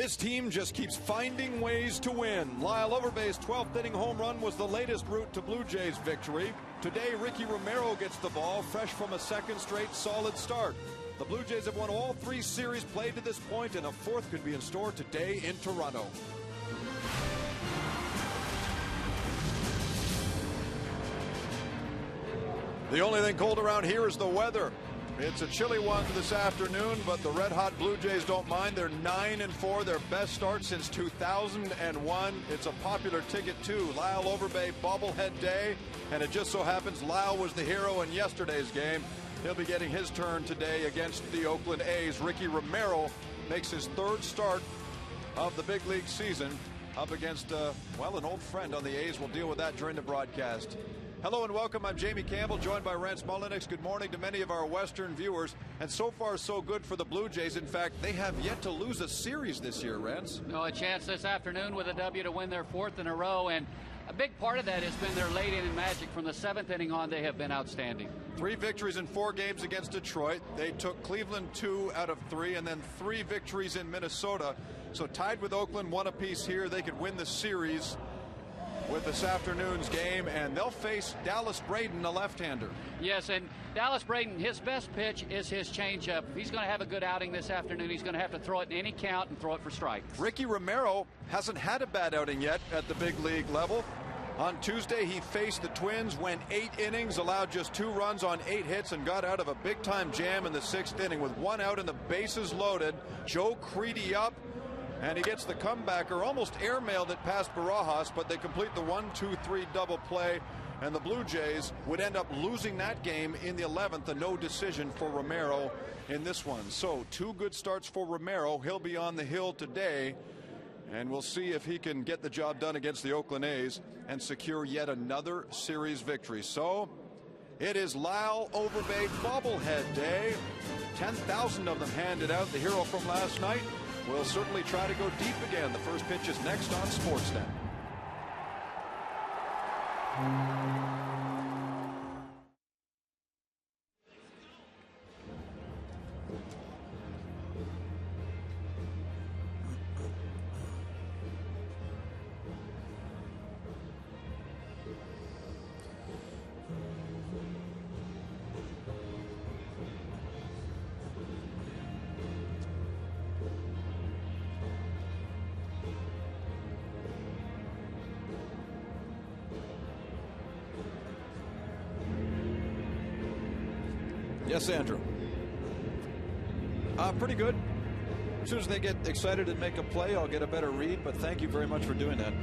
This team just keeps finding ways to win. Lyle Overbay's 12th inning home run was the latest route to Blue Jays victory. Today, Ricky Romero gets the ball, fresh from a second straight solid start. The Blue Jays have won all 3 series played to this point, and a 4th could be in store today in Toronto. The only thing cold around here is the weather. It's a chilly one this afternoon, but the red-hot Blue Jays don't mind. They're 9-4, their best start since 2001. It's a popular ticket, too. Lyle Overbay bobblehead day, and it just so happens Lyle was the hero in yesterday's game. He'll be getting his turn today against the Oakland A's. Ricky Romero makes his 3rd start of the big league season up against, well, an old friend on the A's. We'll deal with that during the broadcast. Hello and welcome. I'm Jamie Campbell, joined by Rance Mullinix. Good morning to many of our Western viewers. And so far, so good for the Blue Jays. In fact, they have yet to lose a series this year, Rance. No, a chance this afternoon with a W to win their 4th in a row. And a big part of that has been their late inning magic. From the 7th inning on, they have been outstanding. 3 victories in 4 games against Detroit. They took Cleveland 2 out of 3, and then 3 victories in Minnesota. So tied with Oakland, 1 apiece here. They could win the series with this afternoon's game, and they'll face Dallas Braden, a left-hander. Yes, and Dallas Braden, his best pitch is his changeup. If he's going to have a good outing this afternoon, he's going to have to throw it in any count and throw it for strikes. Ricky Romero hasn't had a bad outing yet at the big league level. On Tuesday, he faced the Twins, went 8 innings, allowed just 2 runs on 8 hits, and got out of a big-time jam in the 6th inning with 1 out and the bases loaded. Joe Creedy up, and he gets the comebacker, almost airmailed it past Barajas, but they complete the 1-2-3 double play, and the Blue Jays would end up losing that game in the 11th, a no decision for Romero in this one. So 2 good starts for Romero. He'll be on the hill today, and we'll see if he can get the job done against the Oakland A's and secure yet another series victory. So it is Lyle Overbay bobblehead day. 10,000 of them handed out. The hero from last night will certainly try to go deep again. The first pitch is next on Sportsnet. Yes, Andrew. Pretty good. As soon as they get excited and make a play, I'll get a better read, but thank you very much for doing that.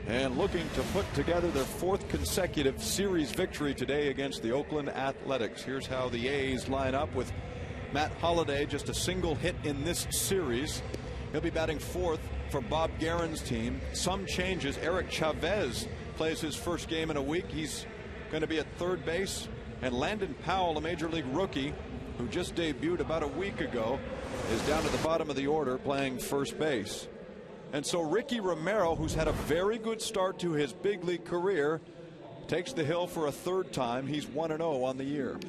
and looking to put together their 4th consecutive series victory today against the Oakland Athletics. Here's how the A's line up with Matt Holliday, just a single hit in this series. He'll be batting 4th for Bob Guerin's team. Some changes. Eric Chavez plays his first game in a week. He's going to be at 3rd base. And Landon Powell, a major league rookie who just debuted about a week ago, is down at the bottom of the order playing first base. And so Ricky Romero, who's had a very good start to his big league career, takes the hill for a 3rd time. He's 1-0 on the year.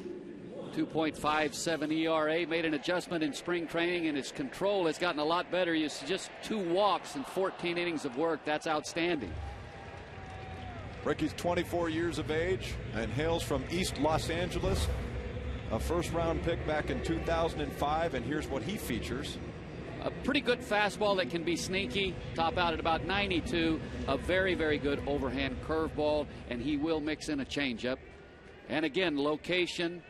2.57 ERA, made an adjustment in spring training, and his control has gotten a lot better. He's just 2 walks and 14 innings of work. That's outstanding. Ricky's 24 years of age and hails from East Los Angeles, a 1st-round pick back in 2005, and here's what he features. A pretty good fastball that can be sneaky, top out at about 92. A very, very good overhand curveball, and he will mix in a changeup. And again, location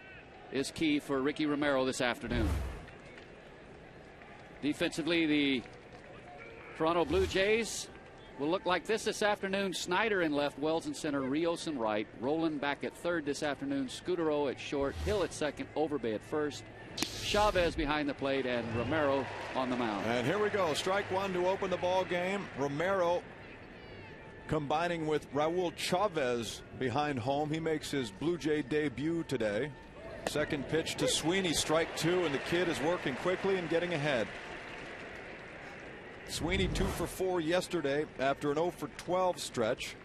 is key for Ricky Romero this afternoon. Defensively, the Toronto Blue Jays will look like this afternoon. Snyder in left, Wells in center, Rios in right. Roland back at 3rd this afternoon. Scudero at short, Hill at 2nd, Overbay at 1st. Chavez behind the plate, and Romero on the mound. And here we go. Strike 1 to open the ball game. Romero combining with Raul Chavez behind home. He makes his Blue Jay debut today. 2nd pitch to Sweeney, strike 2, and the kid is working quickly and getting ahead. Sweeney 2 for 4 yesterday after an 0 for 12 stretch.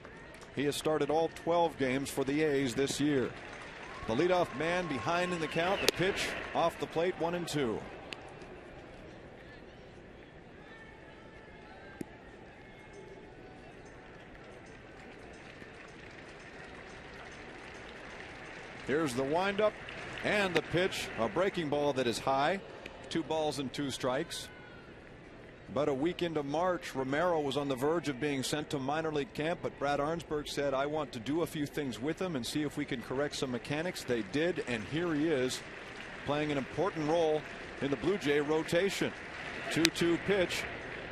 He has started all 12 games for the A's this year. The leadoff man behind in the count. The pitch off the plate, 1-2. Here's the windup and the pitch, a breaking ball that is high. 2 balls and 2 strikes. About a week into March, Romero was on the verge of being sent to minor league camp, but Brad Arnsberg said, I want to do a few things with him and see if we can correct some mechanics. They did, and here he is playing an important role in the Blue Jay rotation. 2-2 pitch,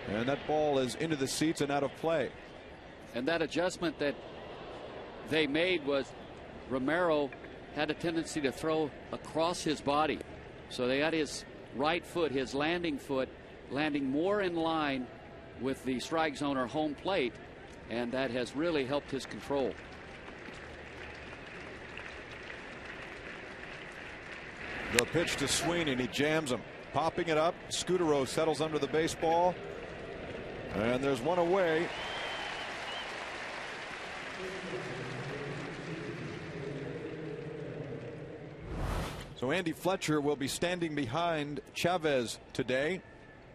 and that ball is into the seats and out of play. And that adjustment that they made was Romero had a tendency to throw across his body. So they had his right foot, his landing foot, landing more in line with the strike zone or home plate, and that has really helped his control. The pitch to Sweeney, and he jams him. Popping it up, Scudero settles under the baseball, and there's one away. So Andy Fletcher will be standing behind Chavez today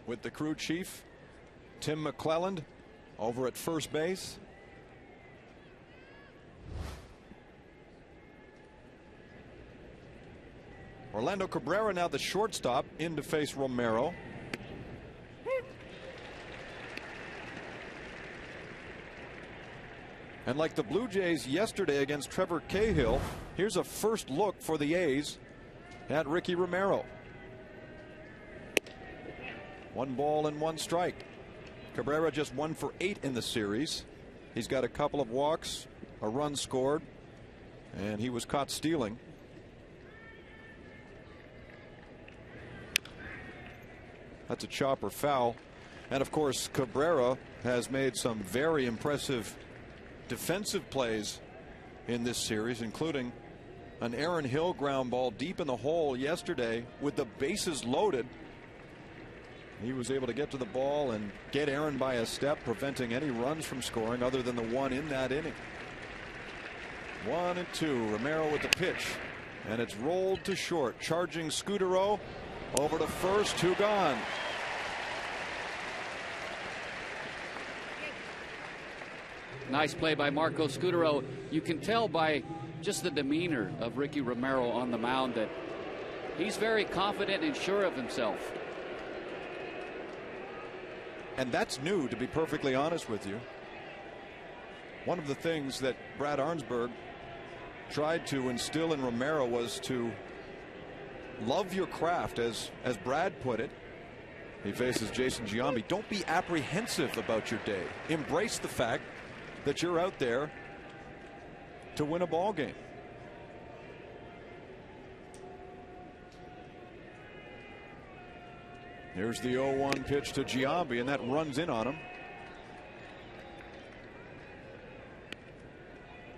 with the crew chief, Tim McClelland, over at first base. Orlando Cabrera now the shortstop in to face Romero. And like the Blue Jays yesterday against Trevor Cahill, here's a first look for the A's at Ricky Romero. 1 ball and 1 strike. Cabrera just 1 for 8 in the series. He's got a couple of walks, a run scored, and he was caught stealing. That's a chopper foul. And of course, Cabrera has made some very impressive defensive plays in this series, including an Aaron Hill ground ball deep in the hole yesterday with the bases loaded. He was able to get to the ball and get Aaron by a step, preventing any runs from scoring other than the one in that inning. 1-2. Romero with the pitch, and it's rolled to short. Charging Scudero over to first. 2 gone. Nice play by Marco Scudero. You can tell by just the demeanor of Ricky Romero on the mound that he's very confident and sure of himself. And that's new, to be perfectly honest with you. One of the things that Brad Arnsberg tried to instill in Romero was to love your craft, as Brad put it. He faces Jason Giambi. Don't be apprehensive about your day. Embrace the fact that you're out there to win a ball game. Here's the 0-1 pitch to Giambi, and that runs in on him.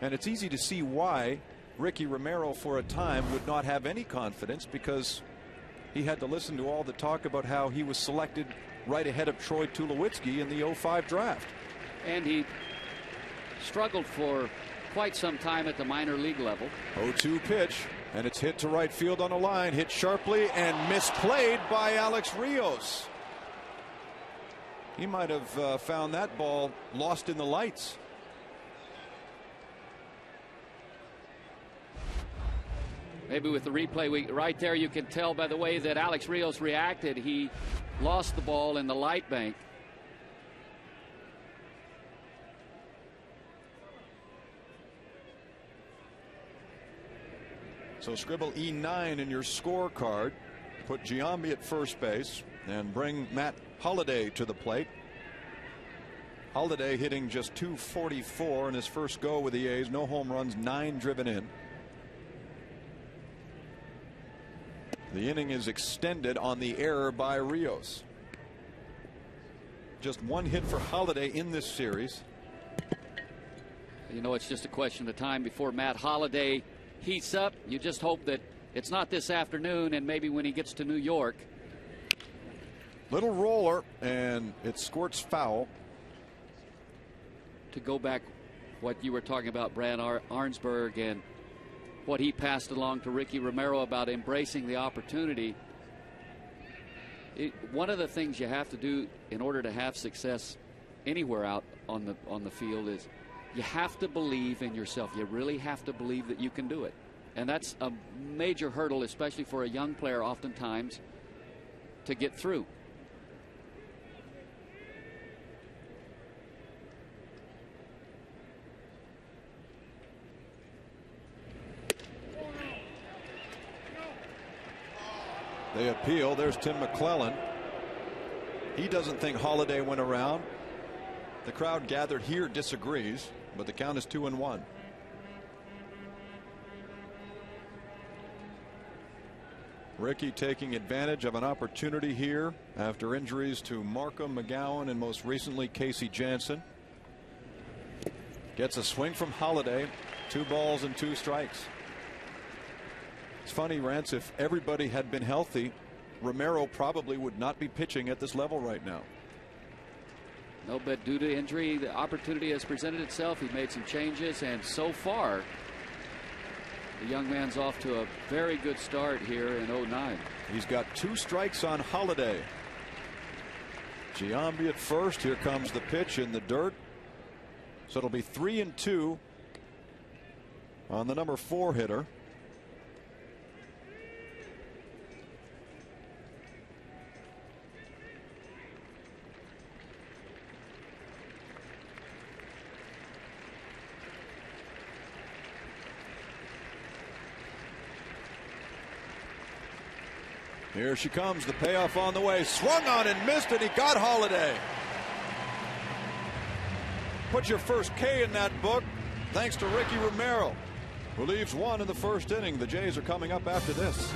And it's easy to see why Ricky Romero for a time would not have any confidence, because he had to listen to all the talk about how he was selected right ahead of Troy Tulowitzki in the 05 draft. And he struggled for quite some time at the minor league level. 0-2 pitch, and it's hit to right field on a line, hit sharply and misplayed by Alex Rios. He might have found that ball lost in the lights. Maybe with the replay, right there you can tell by the way that Alex Rios reacted. He lost the ball in the light bank. So scribble E9 in your scorecard. Put Giambi at first base and bring Matt Holliday to the plate. Holliday hitting just .244 in his first go with the A's. No home runs, 9 driven in. The inning is extended on the error by Rios. Just 1 hit for Holliday in this series. You know, it's just a question of time before Matt Holliday heats up. You just hope that it's not this afternoon, and maybe when he gets to New York. Little roller, and it squirts foul. To go back what you were talking about, Brad Arnsberg, and what he passed along to Ricky Romero about embracing the opportunity. One of the things you have to do in order to have success anywhere out on the field is you have to believe in yourself. You really have to believe that you can do it. And that's a major hurdle, especially for a young player oftentimes, to get through. They appeal. There's Tim McClellan. He doesn't think Holliday went around. The crowd gathered here disagrees, but the count is 2-1. Ricky taking advantage of an opportunity here after injuries to Markham, McGowan, and most recently Casey Jansen. Gets a swing from Holliday. 2 balls and 2 strikes. It's funny, Rance, if everybody had been healthy, Romero probably would not be pitching at this level right now. No, but due to injury, the opportunity has presented itself. He made some changes, and so far, the young man's off to a very good start here in 09. He's got 2 strikes on Holliday. Giambi at first. Here comes the pitch in the dirt. So it'll be 3-2 on the number 4 hitter. Here she comes, the payoff on the way. Swung on and missed, and he got Holliday. Put your first K in that book, thanks to Ricky Romero, who leaves 1 in the first inning. The Jays are coming up after this.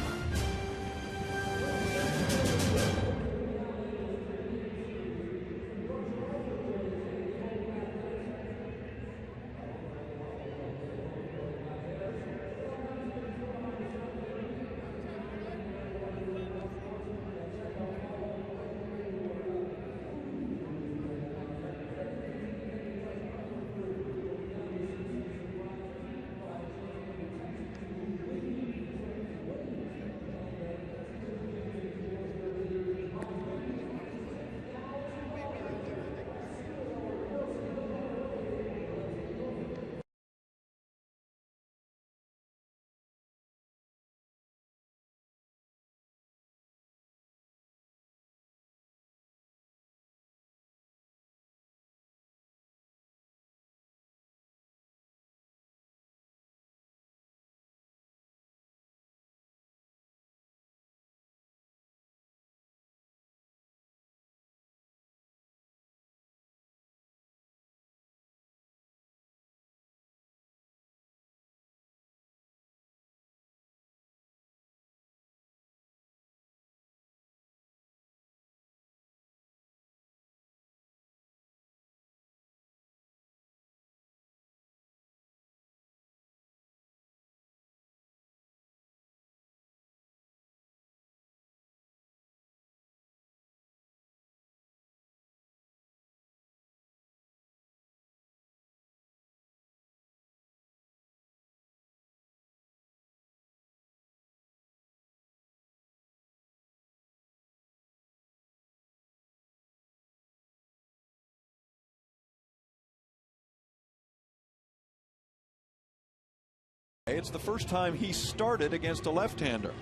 It's the first time he started against a left-hander.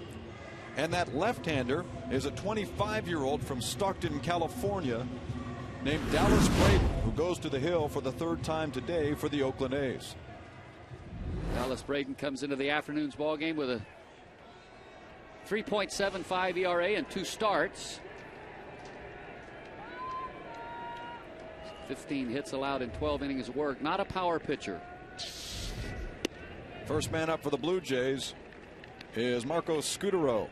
And that left-hander is a 25-year-old from Stockton, California, named Dallas Braden, who goes to the hill for the third time today for the Oakland A's. Dallas Braden comes into the afternoon's ball game with a 3.75 ERA and 2 starts. 15 hits allowed in 12 innings of work. Not a power pitcher. First man up for the Blue Jays is Marco Scutaro,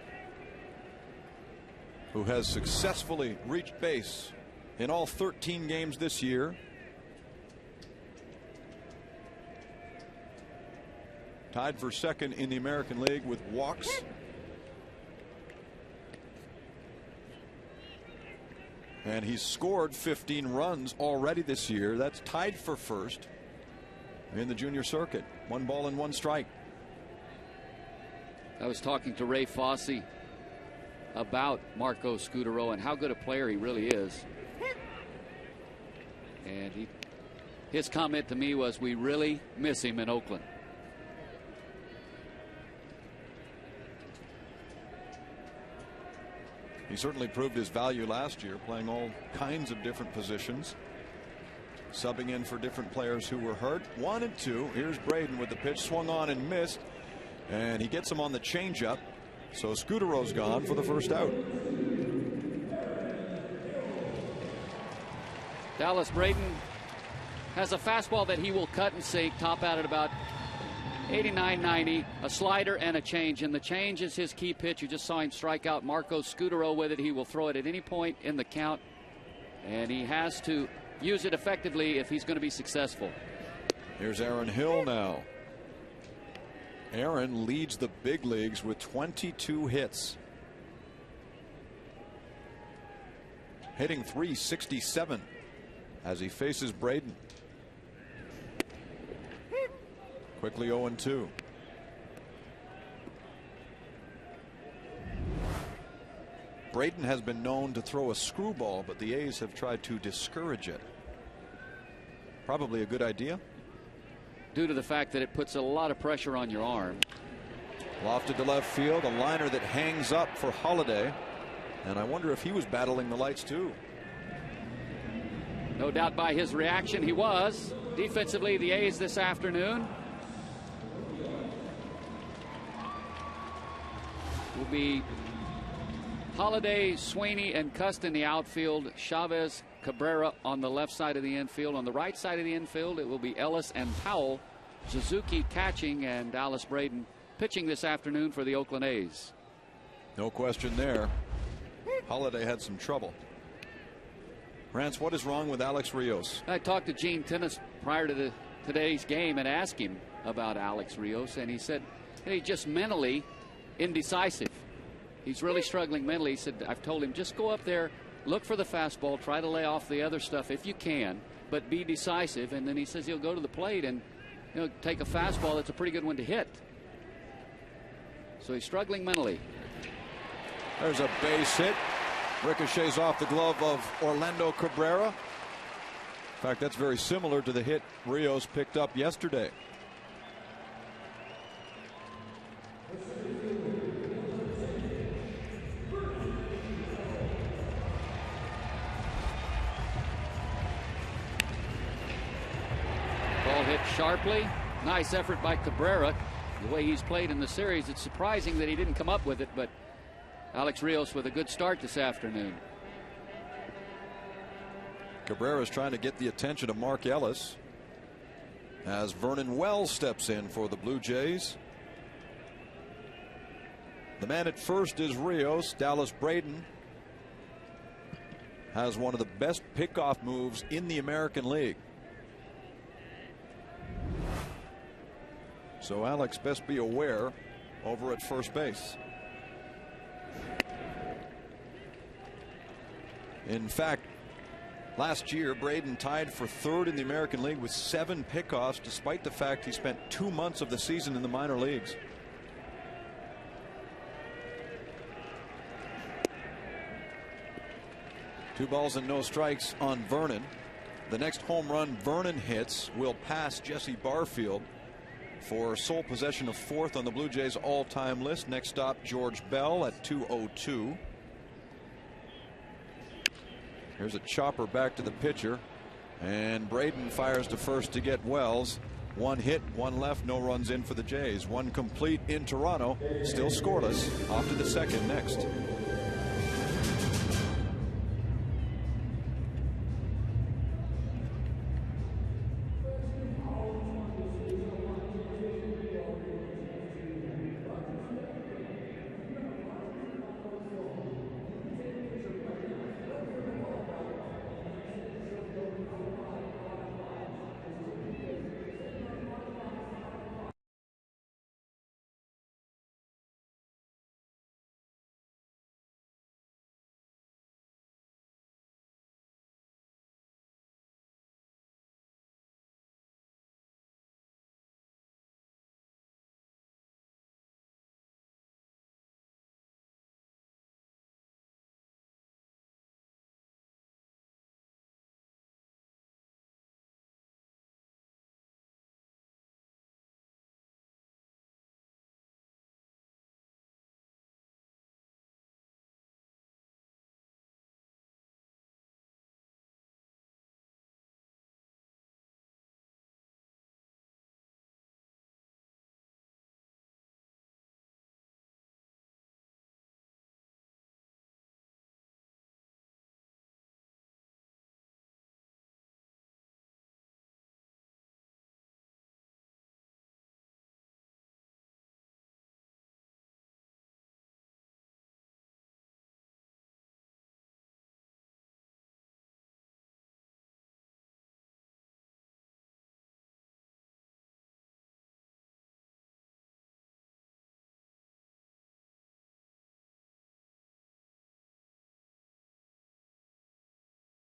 who has successfully reached base in all 13 games this year. Tied for second in the American League with walks. And he's scored 15 runs already this year. That's tied for first in the junior circuit. 1 ball and 1 strike. I was talking to Ray Fosse about Marco Scutaro and how good a player he really is. And his comment to me was, we really miss him in Oakland. He certainly proved his value last year, playing all kinds of different positions, subbing in for different players who were hurt. 1 and 2. Here's Braden with the pitch, swung on and missed, and he gets him on the changeup. So Scutaro's gone for the first out. Dallas Braden has a fastball that he will cut and sink, top out at about 89-90, a slider and a change, and the change is his key pitch. You just saw him strike out Marco Scutaro with it. He will throw it at any point in the count, and he has to use it effectively if he's going to be successful. Here's Aaron Hill now. Aaron leads the big leagues with 22 hits, hitting .367 as he faces Braden. Quickly 0-2. Braden has been known to throw a screwball, but the A's have tried to discourage it. Probably a good idea, due to the fact that it puts a lot of pressure on your arm. Lofted to left field, a liner that hangs up for Holiday, and I wonder if he was battling the lights too. No doubt by his reaction he was. Defensively, the A's this afternoon will be Holiday, Sweeney, and Cust in the outfield. Chavez, Cabrera on the left side of the infield. On the right side of the infield, it will be Ellis and Powell. Suzuki catching, and Dallas Braden pitching this afternoon for the Oakland A's. No question there. Holiday had some trouble. Rance, what is wrong with Alex Rios? I talked to Gene Tennis prior to today's game and asked him about Alex Rios, and he said he's just mentally indecisive. He's really struggling mentally. He said, I've told him, just go up there, look for the fastball, try to lay off the other stuff if you can, but be decisive. And then he says he'll go to the plate and take a fastball that's a pretty good one to hit. So he's struggling mentally. There's a base hit. Ricochets off the glove of Orlando Cabrera. In fact, that's very similar to the hit Rios picked up yesterday. Ball hit sharply. Nice effort by Cabrera. The way he's played in the series, it's surprising that he didn't come up with it, but Alex Rios with a good start this afternoon. Cabrera is trying to get the attention of Mark Ellis as Vernon Wells steps in for the Blue Jays. The man at first is Rios. Dallas Braden has one of the best pickoff moves in the American League. So Alex best be aware over at first base. In fact, last year Braden tied for third in the American League with 7 pickoffs, despite the fact he spent 2 months of the season in the minor leagues. Two balls and no strikes on Vernon. The next home run Vernon hits will pass Jesse Barfield for sole possession of 4th on the Blue Jays all-time list. Next stop, George Bell at 2:02. Here's a chopper back to the pitcher, and Braden fires to first to get Wells. 1 hit, 1 left, no runs in for the Jays. 1 complete in Toronto, still scoreless. Off to the second next.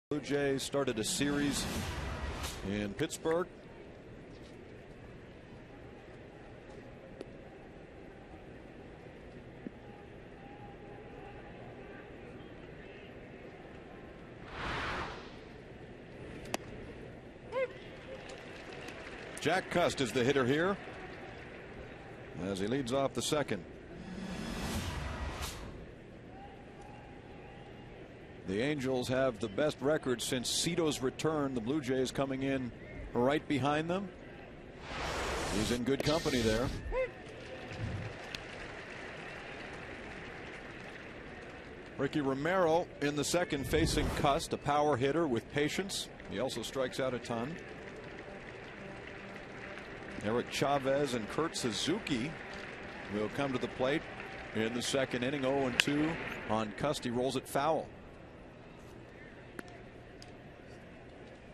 Blue Jays started a series in Pittsburgh. Jack Cust is the hitter here as he leads off the second. The Angels have the best record since Cito's return. The Blue Jays coming in right behind them. He's in good company there. Ricky Romero in the second facing Cust, a power hitter with patience. He also strikes out a ton. Eric Chavez and Kurt Suzuki will come to the plate in the second inning. 0-2 on Cust. He rolls it foul.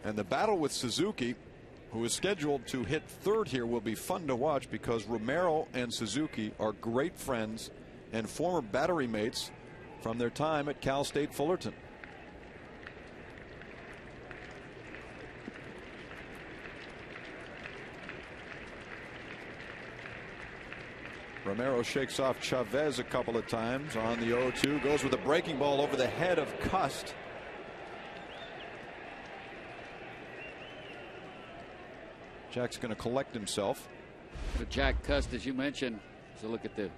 And the battle with Suzuki, who is scheduled to hit third here, will be fun to watch because Romero and Suzuki are great friends and former battery mates from their time at Cal State Fullerton. Romero shakes off Chavez a couple of times on the 0-2. Goes with a breaking ball over the head of Cust. Jack's going to collect himself. But Jack Cust, as you mentioned, so look at the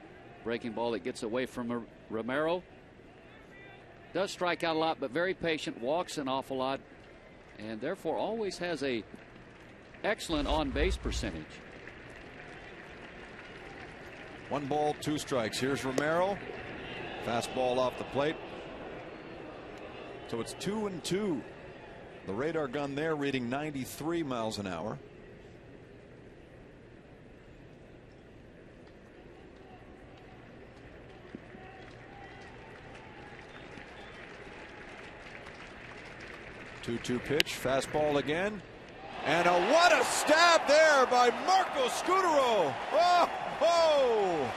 breaking ball that gets away from Romero. Does strike out a lot, but very patient, walks an awful lot, and therefore always has a excellent on-base percentage. 1 ball, 2 strikes. Here's Romero. Fastball off the plate. So it's 2-2. The radar gun there reading 93 miles an hour. Two pitch, fastball again, and what a stab there by Marco Scutaro. Oh!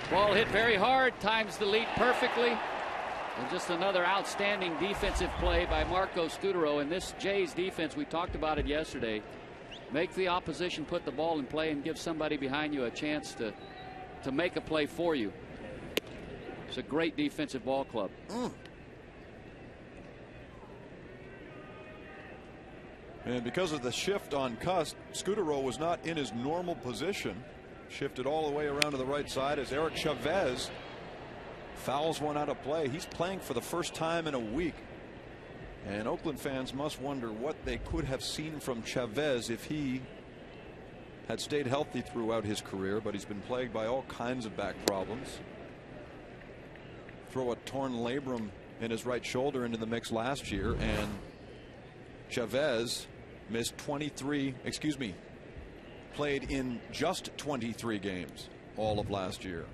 Ball hit very hard, times the lead perfectly, and just another outstanding defensive play by Marco Scutaro. And this Jays defense, we talked about it yesterday. Make the opposition put the ball in play and give somebody behind you a chance to make a play for you. It's a great defensive ball club. And because of the shift on Cust, Scudero was not in his normal position. Shifted all the way around to the right side as Eric Chavez fouls one out of play. He's playing for the first time in a week. And Oakland fans must wonder what they could have seen from Chavez if he had stayed healthy throughout his career, but he's been plagued by all kinds of back problems. Throw a torn labrum in his right shoulder into the mix last year, and Chavez played in just 23 games all of last year.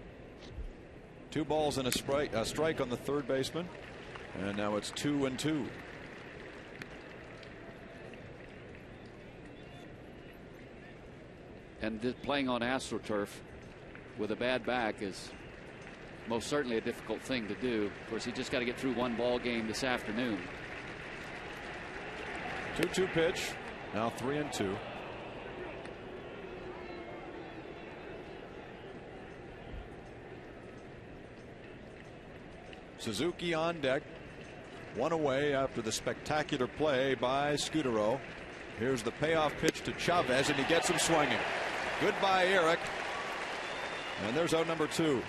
2 balls and a strike on the third baseman, and now it's 2-2. And playing on AstroTurf with a bad back is most certainly a difficult thing to do. Of course, he just got to get through one ball game this afternoon. 2-2 pitch. Now 3-2. Suzuki on deck. One away after the spectacular play by Scudero. Here's the payoff pitch to Chavez, and he gets him swinging. Goodbye, Eric. And there's out number 2.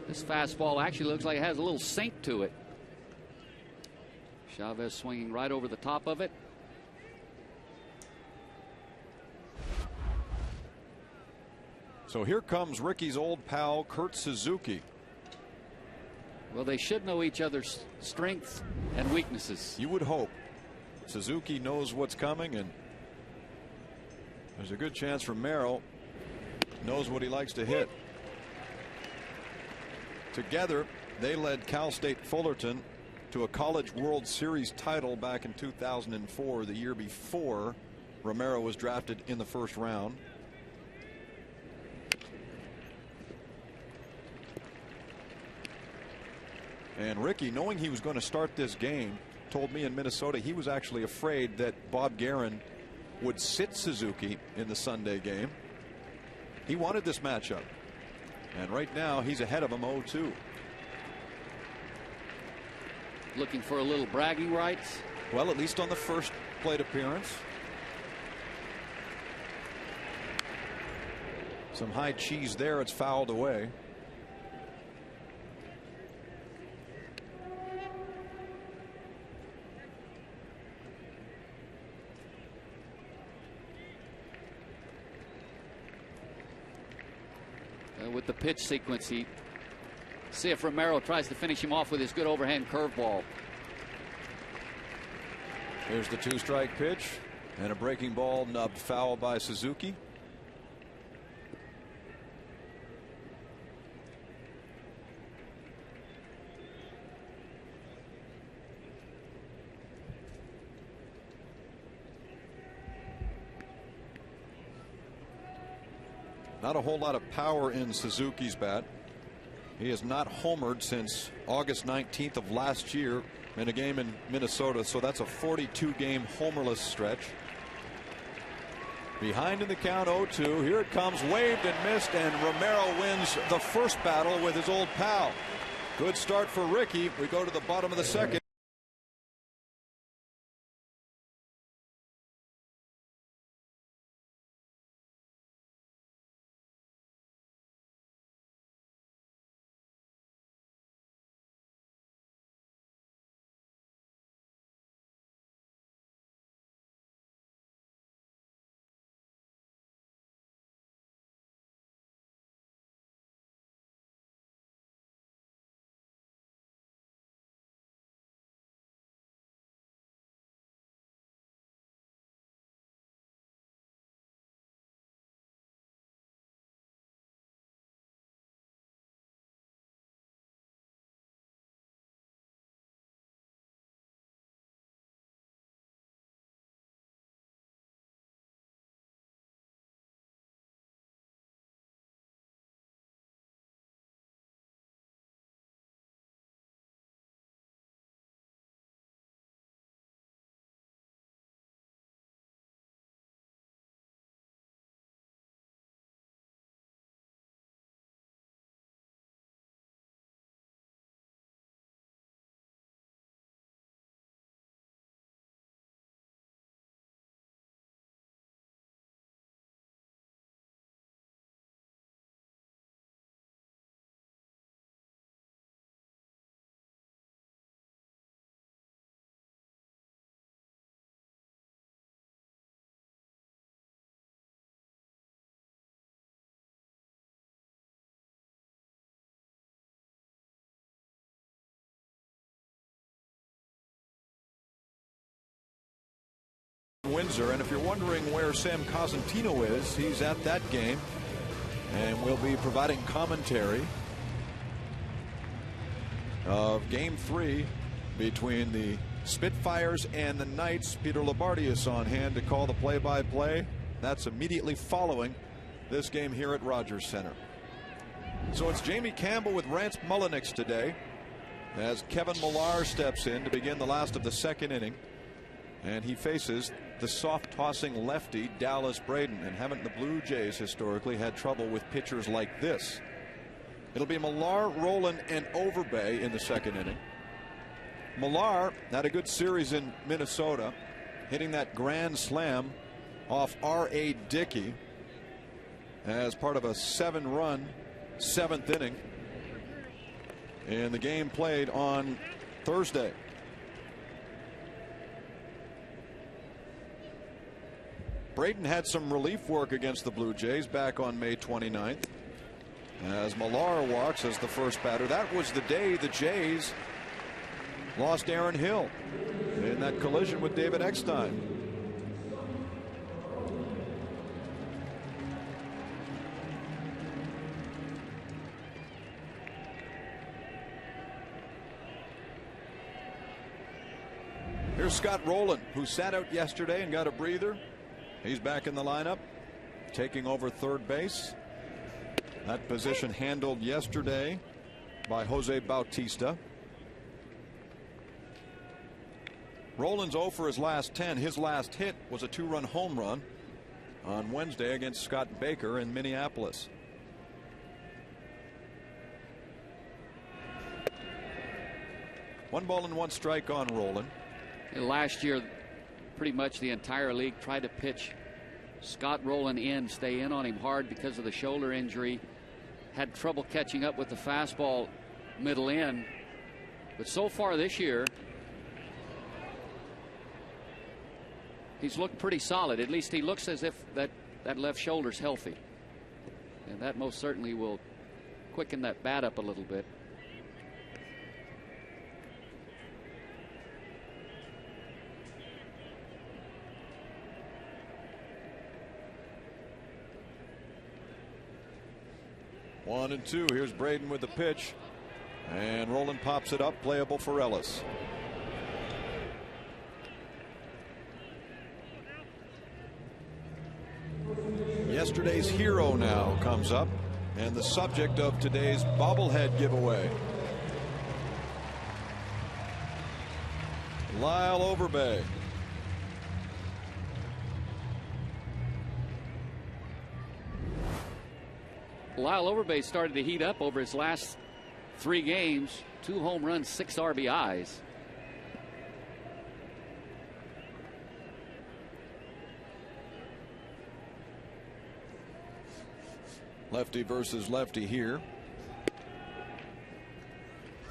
This fastball actually looks like it has a little sink to it. Chavez swinging right over the top of it. So here comes Ricky's old pal, Kurt Suzuki. Well, they should know each other's strengths and weaknesses. You would hope. Suzuki knows what's coming, and there's a good chance Romero knows what he likes to hit. Together, they led Cal State Fullerton to a College World Series title back in 2004, the year before Romero was drafted in the first round. And Ricky, knowing he was going to start this game, told me in Minnesota he was actually afraid that Bob Guerin would sit Suzuki in the Sunday game. He wanted this matchup. And right now he's ahead of him 0-2. Looking for a little bragging rights. Well, at least on the first plate appearance. Some high cheese there. It's fouled away. With the pitch sequence, see if Romero tries to finish him off with his good overhand curveball. Here's the 2-strike pitch, and a breaking ball nubbed foul by Suzuki. Not a whole lot of power in Suzuki's bat. He has not homered since August 19th of last year in a game in Minnesota, so that's a 42-game homerless stretch. Behind in the count, 0-2. Here it comes, waved and missed, and Romero wins the first battle with his old pal. Good start for Ricky. We go to the bottom of the second. Windsor. And if you're wondering where Sam Cosentino is, he's at that game and will be providing commentary of Game 3 between the Spitfires and the Knights. Peter Labardius on hand to call the play-by-play. That's immediately following this game here at Rogers Center. So it's Jamie Campbell with Rance Mullenix today as Kevin Millar steps in to begin the last of the second inning. And he faces the soft-tossing lefty Dallas Braden. And haven't the Blue Jays historically had trouble with pitchers like this? It'll be Millar, Rowland, and Overbay in the second inning. Millar had a good series in Minnesota, hitting that grand slam off R.A. Dickey as part of a 7-run seventh inning in the game played on Thursday. Braden had some relief work against the Blue Jays back on May 29th as Millar walks as the first batter. That was the day the Jays lost Aaron Hill in that collision with David Eckstein. Here's Scott Rowland, who sat out yesterday and got a breather. He's back in the lineup, taking over third base. That position handled yesterday by Jose Bautista. Rowland's 0 for his last 10. His last hit was a 2-run home run on Wednesday against Scott Baker in Minneapolis. One ball and one strike on Rowland. Last year, pretty much the entire league tried to pitch Scott Rowland in, stay in on him hard because of the shoulder injury. Had trouble catching up with the fastball middle in. But so far this year, he's looked pretty solid. At least he looks as if that left shoulder's healthy. And that most certainly will quicken that bat up a little bit. One and two. Here's Braden with the pitch. And Rowland pops it up, playable for Ellis. Yesterday's hero now comes up, and the subject of today's bobblehead giveaway. Lyle Overbay. Lyle Overbay started to heat up over his last 3 games. 2 home runs, 6 RBIs. Lefty versus lefty here.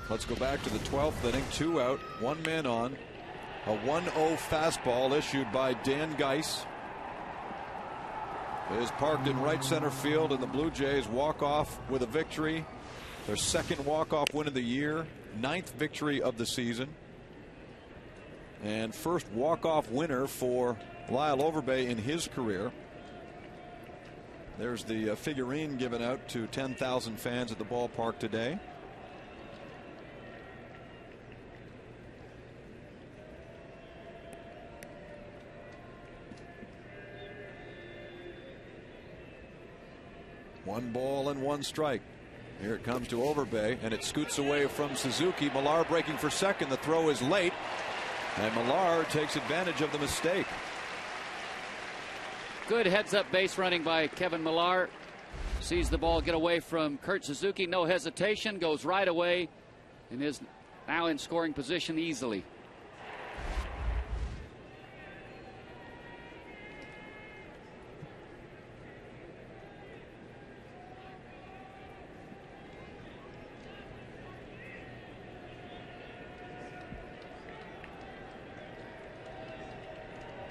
Let's go back to the 12th inning. 2 out, 1 man on. A 1-0 fastball issued by Dan Geis is parked in right center field, and the Blue Jays walk off with a victory. Their second walk-off win of the year, 9th victory of the season, and first walk-off winner for Lyle Overbay in his career. There's the figurine given out to 10,000 fans at the ballpark today. One ball and one strike. Here it comes to Overbay, and it scoots away from Suzuki. Millar breaking for second. The throw is late, and Millar takes advantage of the mistake. Good heads-up base running by Kevin Millar. Sees the ball get away from Kurt Suzuki. No hesitation. Goes right away and is now in scoring position easily.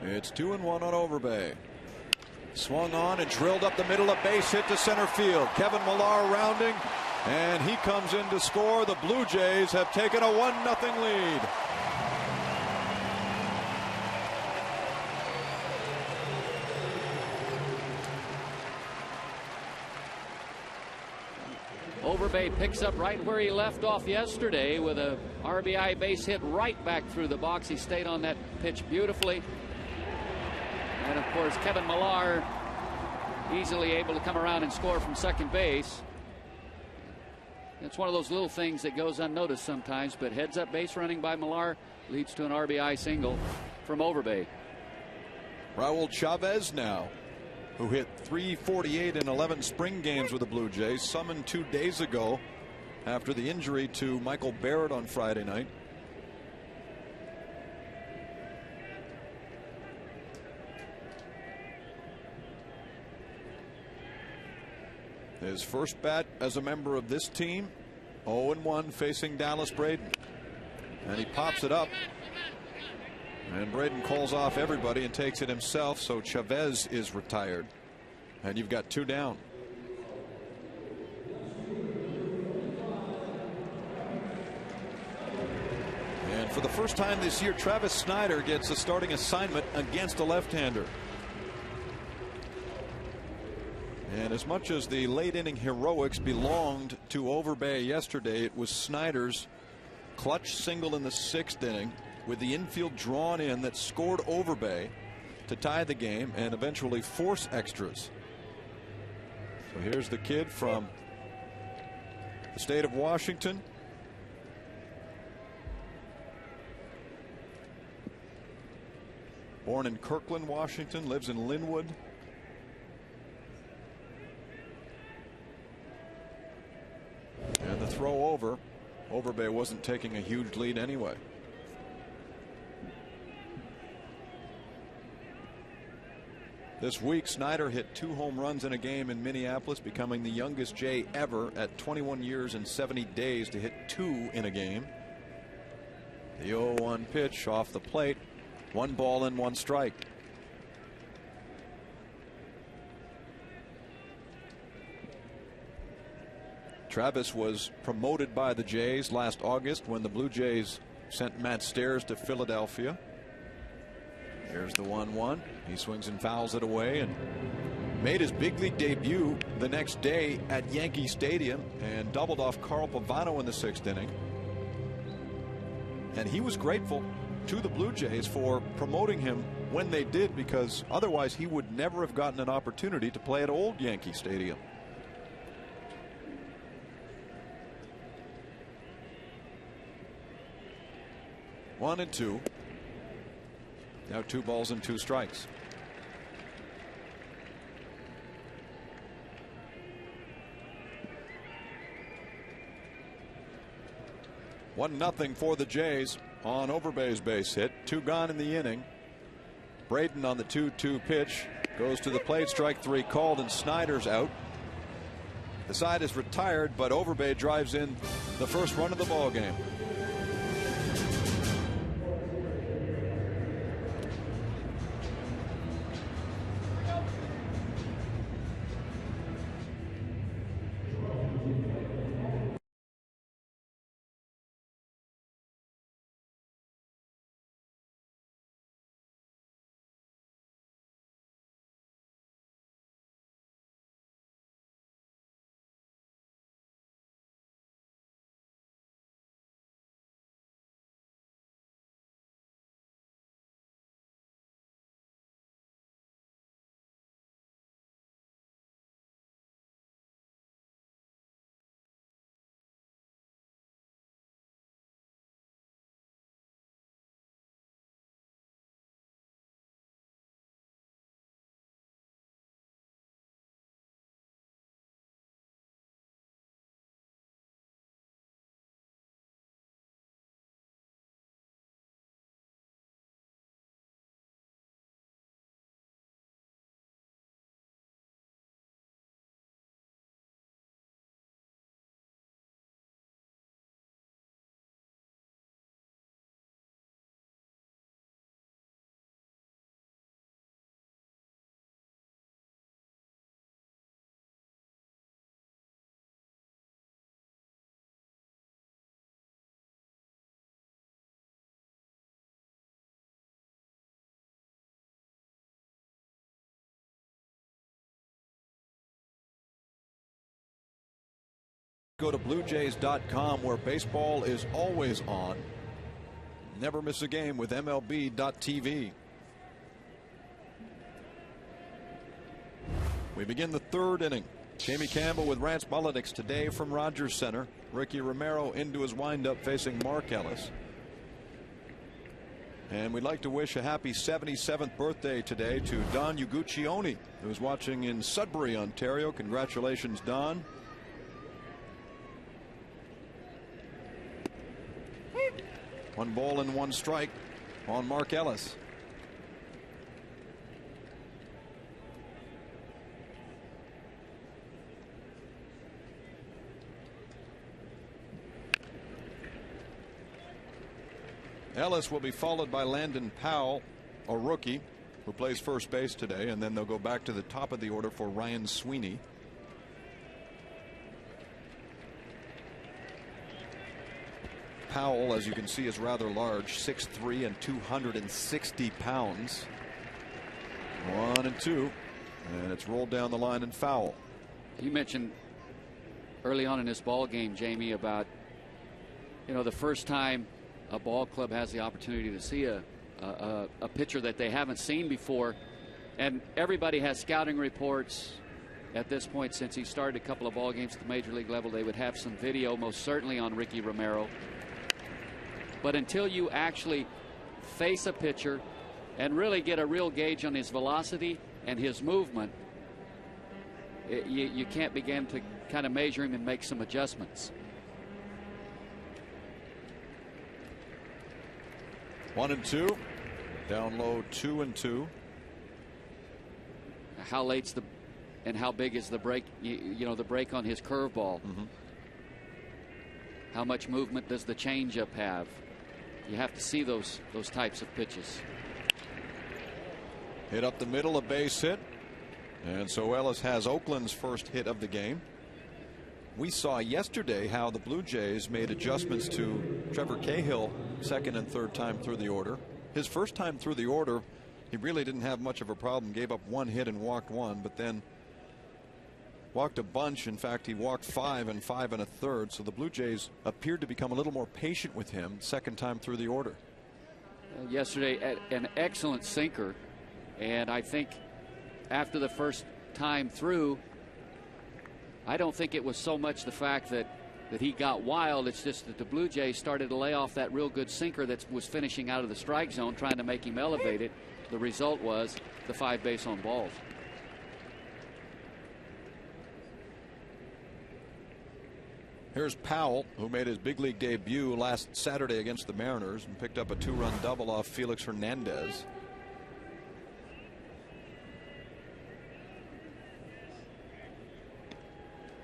It's 2-1 on Overbay. Swung on and drilled up the middle, of base hit to center field. Kevin Millar rounding, and he comes in to score. The Blue Jays have taken a 1-0 lead. Overbay picks up right where he left off yesterday with a RBI base hit right back through the box. He stayed on that pitch beautifully. And, of course, Kevin Millar easily able to come around and score from second base. It's one of those little things that goes unnoticed sometimes, but heads up base running by Millar leads to an RBI single from Overbay. Raul Chavez now, who hit .348 in 11 spring games with the Blue Jays, summoned 2 days ago after the injury to Michael Barrett on Friday night. His first bat as a member of this team, 0-1 facing Dallas Braden. And he pops it up. And Braden calls off everybody and takes it himself, so Chavez is retired. And you've got 2 down. And for the first time this year, Travis Snider gets a starting assignment against a left-hander. And as much as the late inning heroics belonged to Overbay yesterday, it was Snider's clutch single in the 6th inning with the infield drawn in that scored Overbay to tie the game and eventually force extras. So here's the kid from the state of Washington. Born in Kirkland, Washington, lives in Linwood. And the throw over. Overbay wasn't taking a huge lead anyway. This week, Snider hit 2 home runs in a game in Minneapolis, becoming the youngest Jay ever at 21 years and 70 days to hit 2 in a game. The 0-1 pitch off the plate. 1 ball and 1 strike. Travis was promoted by the Jays last August when the Blue Jays sent Matt Stairs to Philadelphia. Here's the 1-1. He swings and fouls it away and made his big league debut the next day at Yankee Stadium and doubled off Carl Pavano in the 6th inning. And he was grateful to the Blue Jays for promoting him when they did, because otherwise he would never have gotten an opportunity to play at old Yankee Stadium. One and 2. Now 2 balls and 2 strikes. One nothing for the Jays on Overbay's base hit. 2 gone in the inning. Braden on the 2-2 pitch goes to the plate. Strike 3 called, and Snider's out. The side is retired, but Overbay drives in the first run of the ball game. Go to BlueJays.com, where baseball is always on. Never miss a game with MLB.tv. We begin the third inning. Jamie Campbell with Rance Mulliniks today from Rogers Center. Ricky Romero into his windup facing Mark Ellis. And we'd like to wish a happy 77th birthday today to Don Uguccione, who's watching in Sudbury, Ontario. Congratulations, Don. One ball and one strike on Mark Ellis. Ellis will be followed by Landon Powell, a rookie who plays first base today, and then they'll go back to the top of the order for Ryan Sweeney. Powell, as you can see, is rather large, 6'3" and 260 pounds. 1-2, and it's rolled down the line and foul. You mentioned early on in this ball game, Jamie, about the first time a ball club has the opportunity to see a pitcher that they haven't seen before, and everybody has scouting reports. At this point, since he started a couple of ball games at the major league level, they would have some video, most certainly on Ricky Romero. But until you actually face a pitcher and really get a real gauge on his velocity and his movement, you can't begin to kind of measure him and make some adjustments. 1-2, down low, 2-2. How late's the and how big is the break? The break on his curveball. How much movement does the changeup have? You have to see those types of pitches. Hit up the middle, a base hit, and so Ellis has Oakland's first hit of the game. We saw yesterday how the Blue Jays made adjustments to Trevor Cahill second and third time through the order. His first time through the order, he really didn't have much of a problem. Gave up one hit and walked one, but then walked a bunch. In fact, he walked 5 and 5 1/3. So the Blue Jays appeared to become a little more patient with him second time through the order. Yesterday, an excellent sinker, and I think after the first time through, I don't think it was so much the fact that he got wild. It's just that the Blue Jays started to lay off that real good sinker that was finishing out of the strike zone, trying to make him elevate it. The result was the 5 base on balls. Here's Powell, who made his big league debut last Saturday against the Mariners and picked up a 2-run double off Felix Hernandez.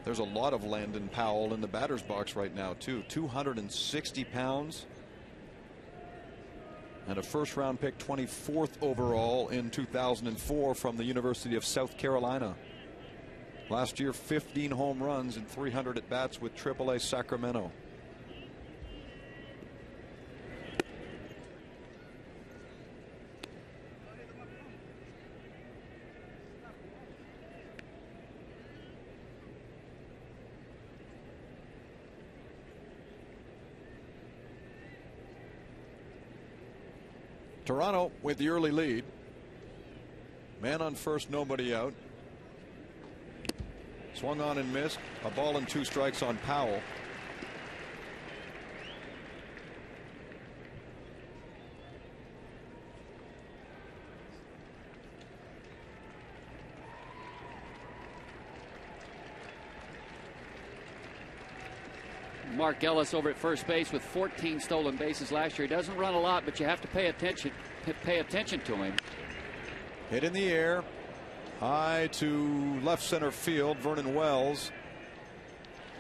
There's a lot of Landon Powell in the batter's box right now, too. 260 pounds. And a first-round pick, 24th overall in 2004 from the University of South Carolina. Last year, 15 home runs and 300 at-bats with AAA Sacramento. Toronto with the early lead. Man on first, nobody out. Swung on and missed. A ball and 2 strikes on Powell. Mark Ellis over at first base with 14 stolen bases last year. He doesn't run a lot, but you have to pay attention to him. Hit in the air, high to left center field. Vernon Wells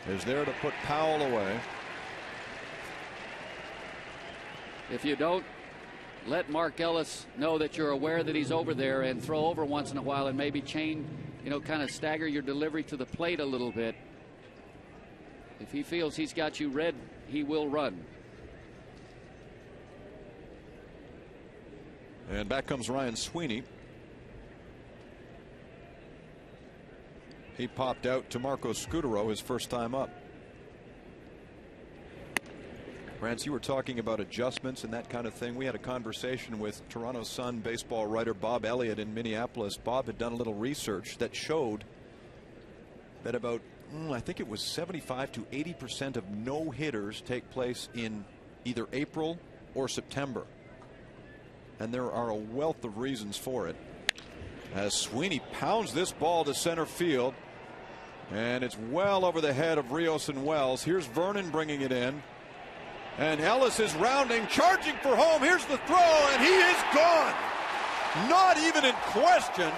is there to put Powell away. If you don't let Mark Ellis know that you're aware that he's over there and throw over once in a while and maybe kind of stagger your delivery to the plate a little bit, if he feels he's got you read, he will run. And back comes Ryan Sweeney. He popped out to Marco Scutaro his first time up. Rance, you were talking about adjustments and that kind of thing. We had a conversation with Toronto Sun baseball writer Bob Elliott in Minneapolis. Bob had done a little research that showed that about, I think it was 75 to 80% of no-hitters take place in either April or September. And there are a wealth of reasons for it. As Sweeney pounds this ball to center field, and it's well over the head of Rios and Wells. Here's Vernon bringing it in. And Ellis is rounding, charging for home. Here's the throw, and he is gone. Not even in question.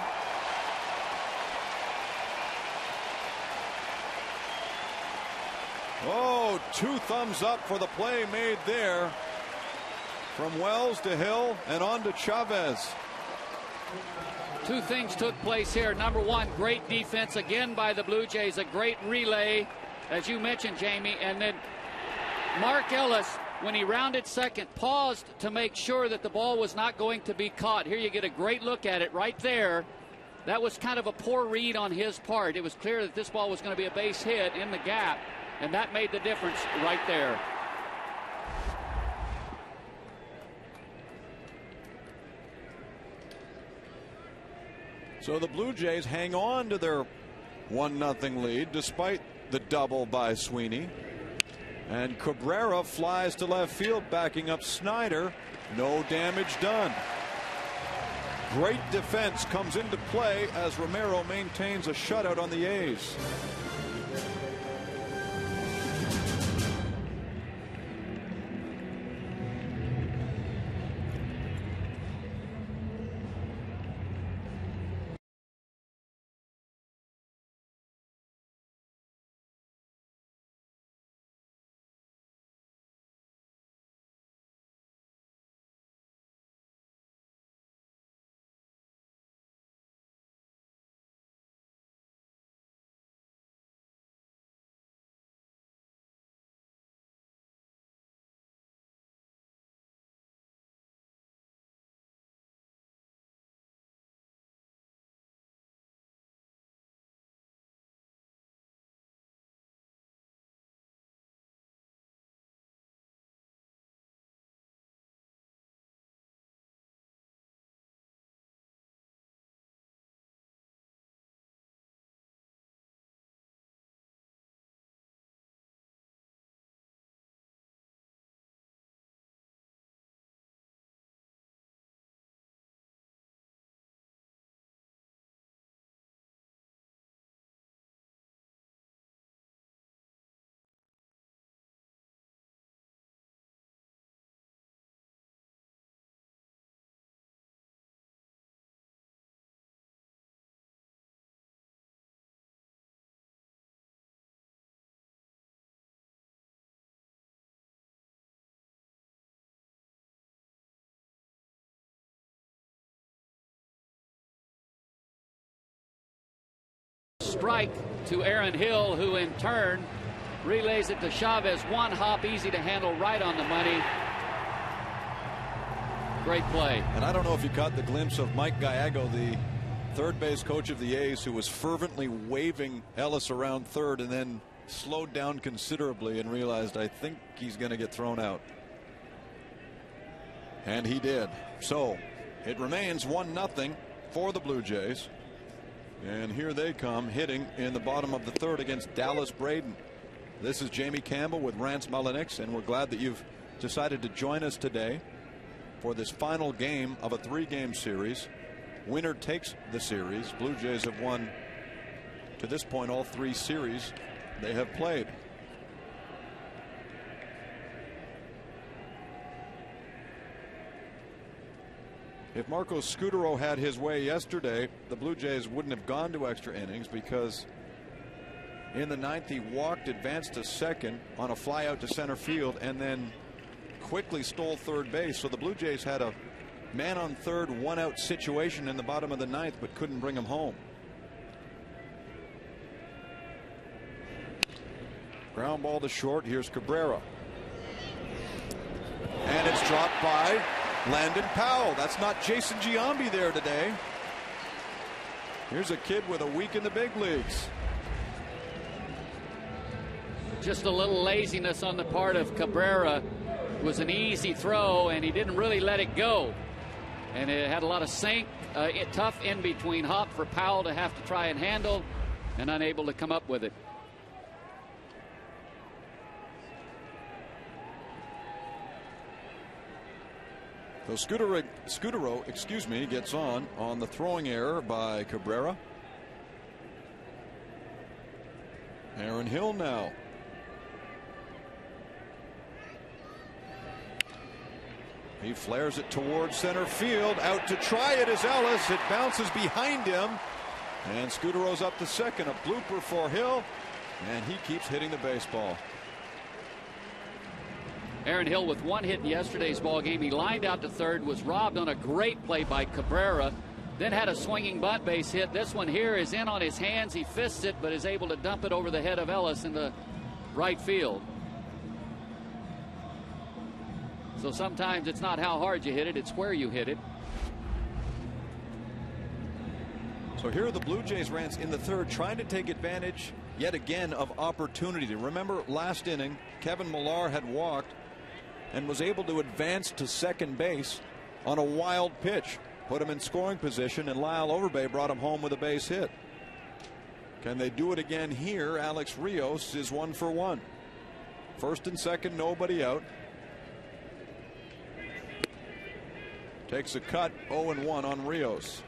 Oh, 2 thumbs up for the play made there. From Wells to Hill and on to Chavez. 2 things took place here. Number one, great defense again by the Blue Jays. A great relay, as you mentioned, Jamie. And then Mark Ellis, when he rounded second, paused to make sure that the ball was not going to be caught. Here you get a great look at it right there. That was kind of a poor read on his part. It was clear that this ball was going to be a base hit in the gap, and that made the difference right there. So the Blue Jays hang on to their 1-0 lead despite the double by Sweeney. And Cabrera flies to left field, backing up Snyder. No damage done. Great defense comes into play as Romero maintains a shutout on the A's. Strike to Aaron Hill, who in turn relays it to Chavez. One hop, easy to handle, right on the money. Great play. And I don't know if you caught the glimpse of Mike Gallego, the third base coach of the A's, who was fervently waving Ellis around third and then slowed down considerably and realized, I think he's going to get thrown out. And he did. So it remains 1-0 for the Blue Jays. And here they come, hitting in the bottom of the third against Dallas Braden. This is Jamie Campbell with Rance Mullinix, and we're glad that you've decided to join us today for this final game of a 3-game series. Winner takes the series. Blue Jays have won, to this point, all 3 series they have played. If Marco Scutaro had his way yesterday, the Blue Jays wouldn't have gone to extra innings, because in the 9th he walked, advanced to second on a fly out to center field, and then quickly stole third base. So the Blue Jays had a man on third, 1-out situation in the bottom of the 9th, but couldn't bring him home. Ground ball to short. Here's Cabrera. And it's dropped by Landon Powell. That's not Jason Giambi there today. Here's a kid with a week in the big leagues. Just a little laziness on the part of Cabrera. was an easy throw, and he didn't really let it go. And it had a lot of sink, tough in between hop for Powell to have to try and handle, and unable to come up with it. So Scutaro, gets on the throwing error by Cabrera. Aaron Hill now. He flares it towards center field. Out to try it is Ellis. It bounces behind him. And Scutaro's up to second. A blooper for Hill. And he keeps hitting the baseball. Aaron Hill with one hit in yesterday's ball game. He lined out to third, was robbed on a great play by Cabrera, then had a swinging bunt base hit. This one here is in on his hands. He fists it, but is able to dump it over the head of Ellis in the right field. So sometimes it's not how hard you hit it, it's where you hit it. So here are the Blue Jays, Rance, in the third, trying to take advantage yet again of opportunity. Remember last inning, Kevin Millar had walked and was able to advance to second base on a wild pitch, put him in scoring position, and Lyle Overbay brought him home with a base hit. Can they do it again here? Alex Rios is 1 for 1. First and second, nobody out. Takes a cut, 0-1 on Rios.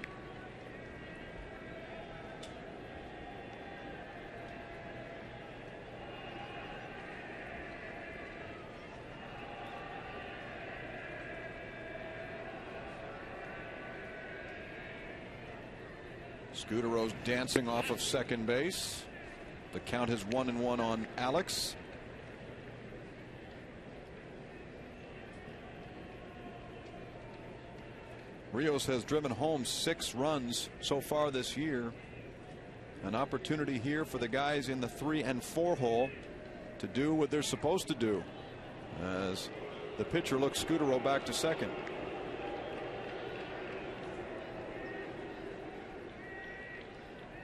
Scutaro's dancing off of second base. The count is 1-1 on Alex. Rios has driven home 6 runs so far this year. An opportunity here for the guys in the 3 and 4 hole to do what they're supposed to do, as the pitcher looks Scutaro back to second.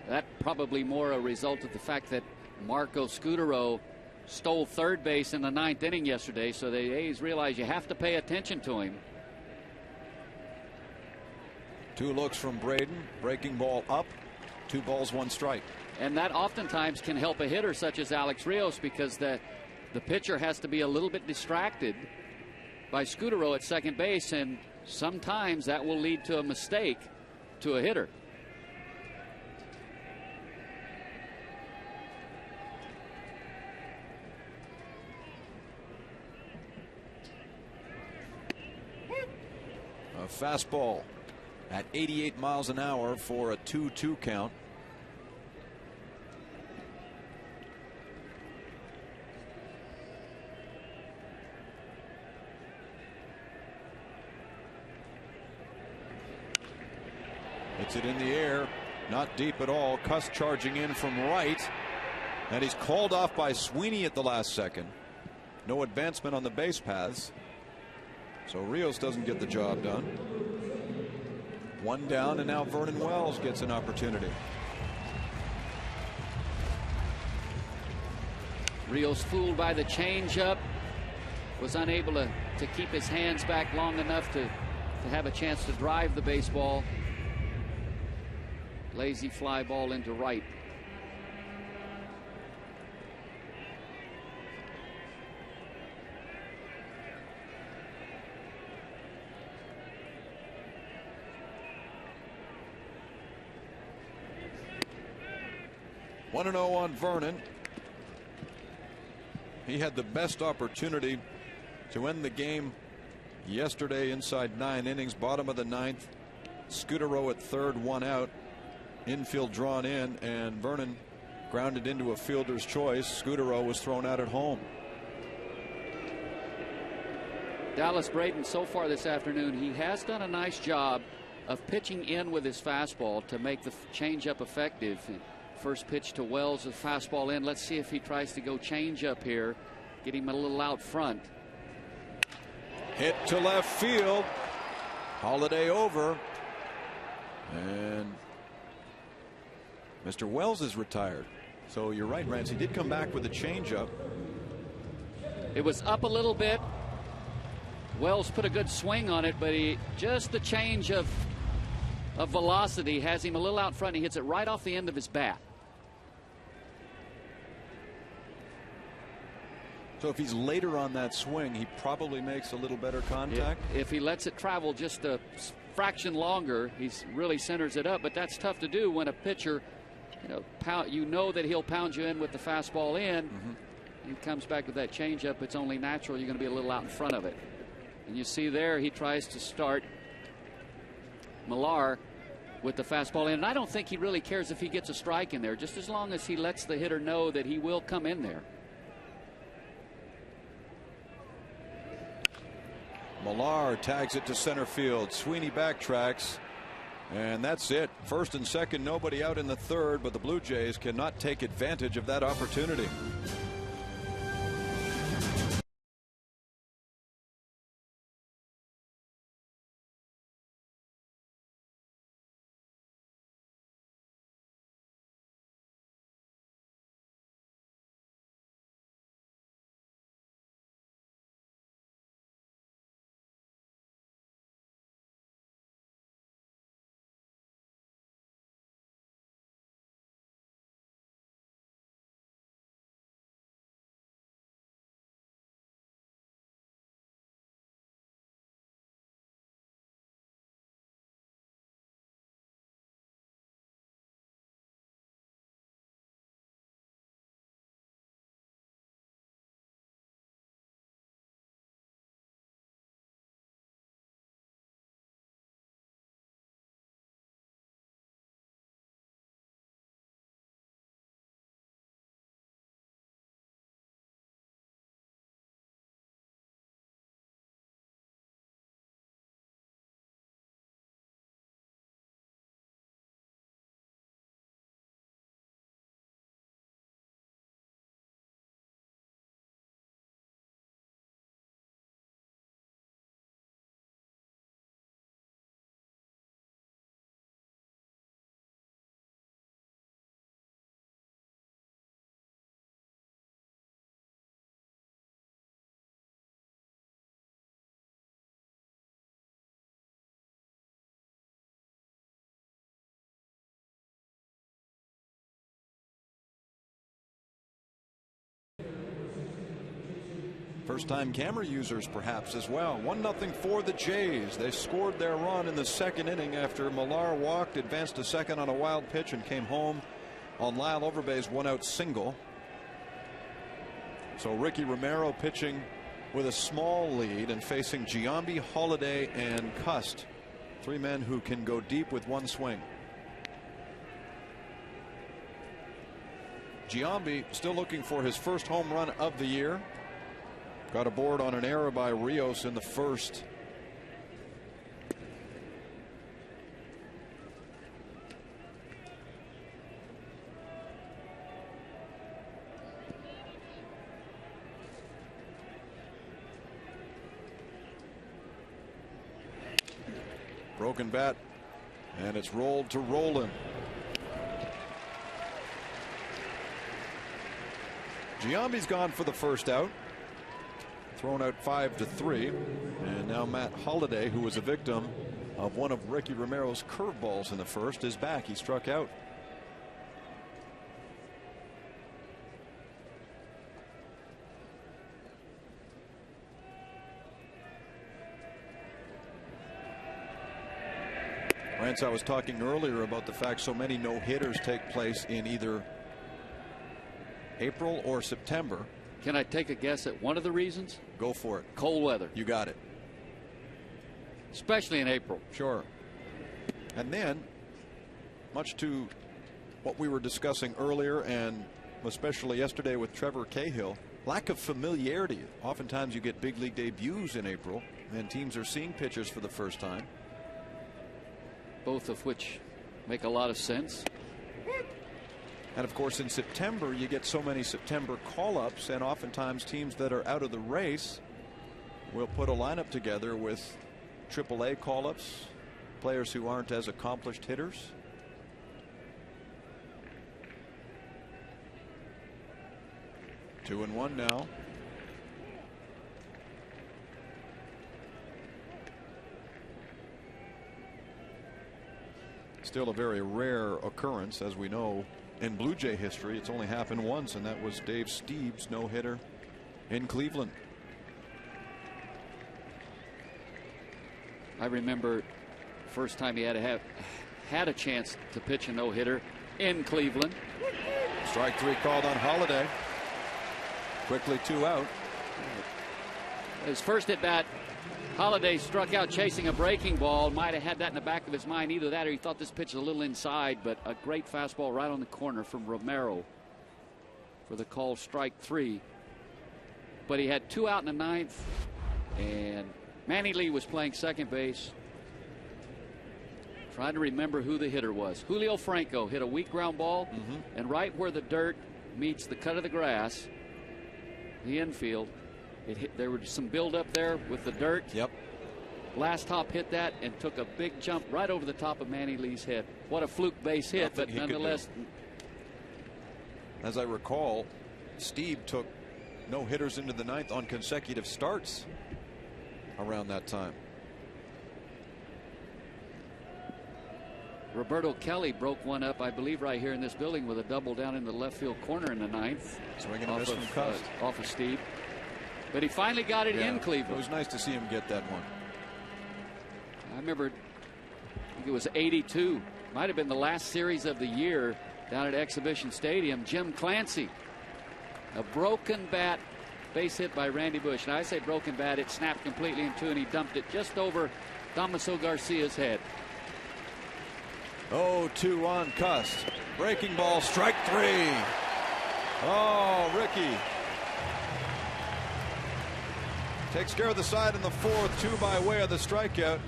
That probably more a result of the fact that Marco Scutaro stole third base in the 9th inning yesterday, so the A's realize you have to pay attention to him. 2 looks from Braden. Breaking ball up. 2 balls, 1 strike. And that oftentimes can help a hitter such as Alex Rios, because the pitcher has to be a little bit distracted by Scutaro at second base, and sometimes that will lead to a mistake to a hitter. A fastball at 88 miles an hour for a 2-2 count. Hits it in the air, not deep at all. Cuss charging in from right, and he's called off by Sweeney at the last second. No advancement on the base paths, so Rios doesn't get the job done. 1 down, and now Vernon Wells gets an opportunity. Rios fooled by the changeup, was unable to keep his hands back long enough to have a chance to drive the baseball. Lazy fly ball into right. One 1-0 on Vernon. He had the best opportunity to end the game yesterday inside 9 innings. Bottom of the 9th. Scutaro at third, 1 out. Infield drawn in, and Vernon grounded into a fielder's choice. Scutaro was thrown out at home. Dallas Braden, so far this afternoon, he has done a nice job of pitching in with his fastball to make the changeup effective. First pitch to Wells, a fastball in. Let's see if he tries to go change up here, get him a little out front. Hit to left field. Holiday over, and Mr. Wells is retired. So you're right, Rance. He did come back with a changeup. It was up a little bit, Wells put a good swing on it, but just the change of velocity has him a little out front. He hits it right off the end of his bat. So if he's later on that swing, he probably makes a little better contact. If he lets it travel just a fraction longer, he really centers it up. But that's tough to do when a pitcher, you know that he'll pound you in with the fastball in. He comes back with that changeup. It's only natural you're going to be a little out in front of it. And you see there, he tries to start Millar with the fastball in. And I don't think he really cares if he gets a strike in there, just as long as he lets the hitter know that he will come in there. Millar tags it to center field. Sweeney backtracks. And that's it. First and second, nobody out in the third, but the Blue Jays cannot take advantage of that opportunity. First time camera users perhaps as well. 1-0 for the Jays. They scored their run in the second inning after Millar walked, advanced to second on a wild pitch, and came home on Lyle Overbay's 1-out single. So Ricky Romero pitching with a small lead and facing Giambi, Holiday, and Cust. Three men who can go deep with one swing. Giambi still looking for his first home run of the year. Got aboard on an error by Rios in the first. Broken bat, and it's rolled to Roland. Giambi's gone for the first out. Thrown out 5-3, and now Matt Holliday, who was a victim of one of Ricky Romero's curveballs in the first, is back. He struck out. Rance, I was talking earlier about the fact so many no-hitters take place in either April or September. Can I take a guess at one of the reasons? Go for it. Cold weather. You got it. Especially in April. Sure. And then, much to what we were discussing earlier, and especially yesterday with Trevor Cahill, lack of familiarity. Oftentimes you get big league debuts in April, and teams are seeing pitchers for the first time. Both of which make a lot of sense. And of course, in September, you get so many September call-ups, and oftentimes teams that are out of the race will put a lineup together with AAA call-ups, players who aren't as accomplished hitters. Two and one now. Still a very rare occurrence, as we know, in Blue Jay history. It's only happened once, and that was Dave Steeves' no-hitter in Cleveland. I remember first time he had a chance to pitch a no-hitter in Cleveland. Strike 3 called on Holiday. Quickly 2 out. His first at bat, Holiday struck out chasing a breaking ball. Might have had that in the back of his mind. Either that or he thought this pitch was a little inside, but a great fastball right on the corner from Romero for the call strike 3. But he had 2 out in the 9th, and Manny Lee was playing second base. Trying to remember who the hitter was. Julio Franco hit a weak ground ball, and right where the dirt meets the cut of the grass, the infield, there was some build-up there with the dirt. Yep. Last Hop hit that and took a big jump right over the top of Manny Lee's head. What a fluke base hit, but nonetheless. As I recall, Steve took no hitters into the 9th on consecutive starts around that time. Roberto Kelly broke one up, I believe, right here in this building with a double down in the left field corner in the 9th. Swinging a miss from Cust. Off of Steve. But he finally got it in Cleveland. It was nice to see him get that one. I remember, I think it was 82. Might have been the last series of the year down at Exhibition Stadium. Jim Clancy, a broken bat, base hit by Randy Bush. And I say broken bat, it snapped completely in two, and he dumped it just over Damaso Garcia's head. 0-2 on Cust. Breaking ball, strike 3. Oh, Ricky takes care of the side in the 4th, 2 by way of the strikeout.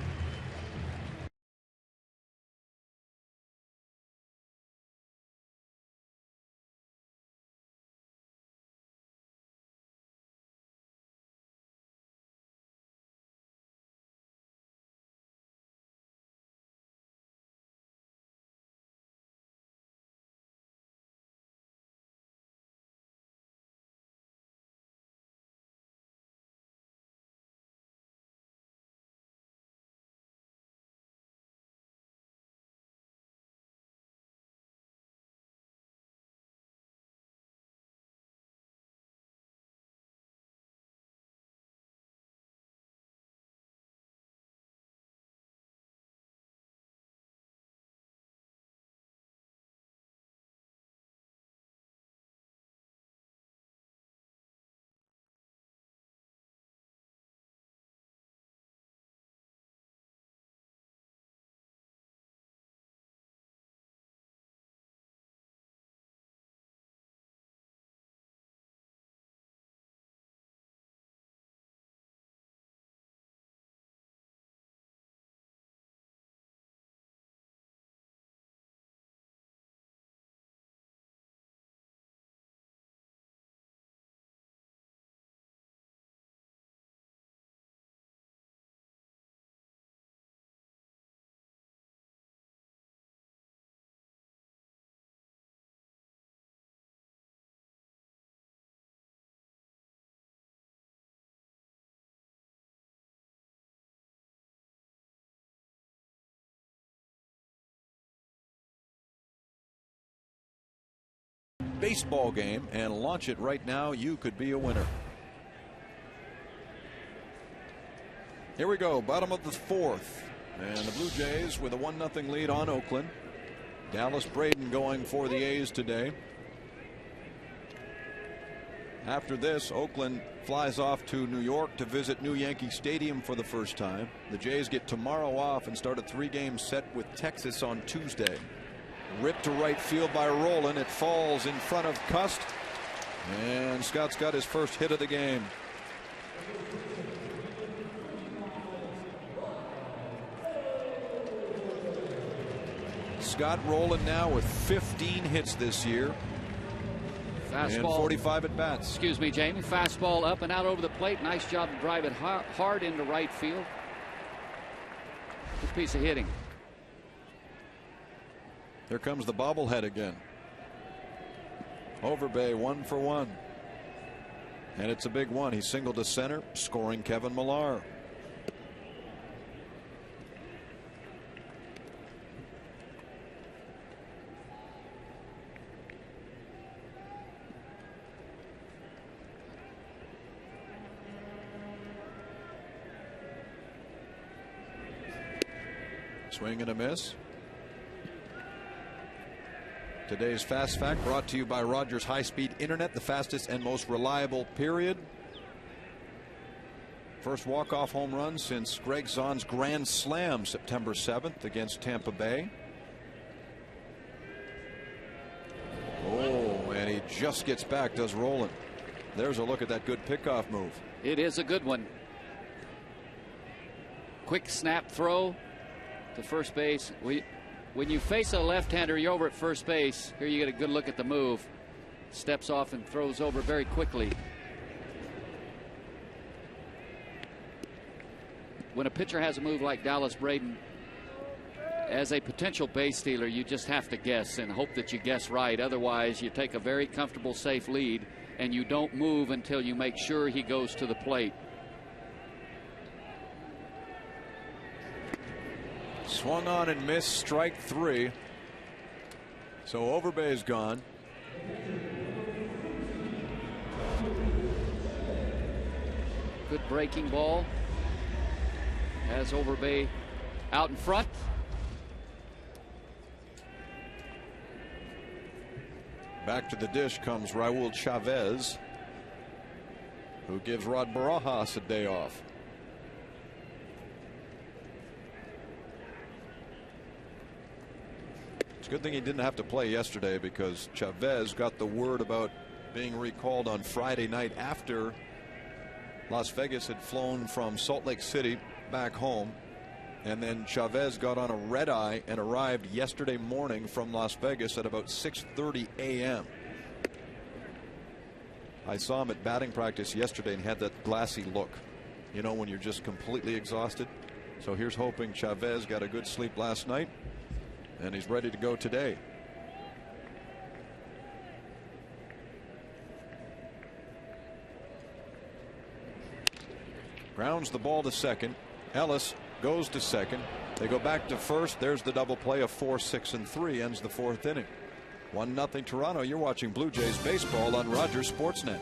Baseball game and launch it right now. You could be a winner. Here we go, bottom of the 4th, and the Blue Jays with a 1-0 lead on Oakland. Dallas Braden going for the A's today. After this, Oakland flies off to New York to visit New Yankee Stadium for the first time. The Jays get tomorrow off and start a 3-game set with Texas on Tuesday. Ripped to right field by Rowland. It falls in front of Cust, and Scott's got his first hit of the game. Scott Rowland now with 15 hits this year. Fastball. And 45 at bats. Excuse me, Jamie. Fastball up and out over the plate. Nice job to drive it hard into right field. Good piece of hitting. Here comes the bobblehead again. Overbay 1 for 1. And it's a big one. He singled to center, scoring Kevin Millar. Swing and a miss. Today's Fast Fact brought to you by Rogers High-Speed Internet, the fastest and most reliable, period. First walk-off home run since Greg Zahn's grand slam September 7th against Tampa Bay. Oh, and he just gets back, does Roland. There's a look at that good pickoff move. It is a good one. Quick snap throw to first base. When you face a left-hander, you're over at first base. Here you get a good look at the move. Steps off and throws over very quickly. When a pitcher has a move like Dallas Braden, as a potential base stealer, you just have to guess and hope that you guess right. Otherwise, you take a very comfortable, safe lead, and you don't move until you make sure he goes to the plate. Swung on and missed, strike 3. So Overbay's gone. Good breaking ball. Has Overbay out in front. Back to the dish comes Raul Chavez, who gives Rod Barajas a day off. It's a good thing he didn't have to play yesterday, because Chavez got the word about being recalled on Friday night after Las Vegas had flown from Salt Lake City back home. And then Chavez got on a red eye and arrived yesterday morning from Las Vegas at about 6:30 a.m. I saw him at batting practice yesterday and had that glassy look, you know, when you're just completely exhausted. So here's hoping Chavez got a good sleep last night and he's ready to go today. Grounds the ball to second. Ellis goes to second. They go back to first. There's the double play of 4, 6, and 3. Ends the 4th inning. 1-0 Toronto. You're watching Blue Jays baseball on Rogers Sportsnet.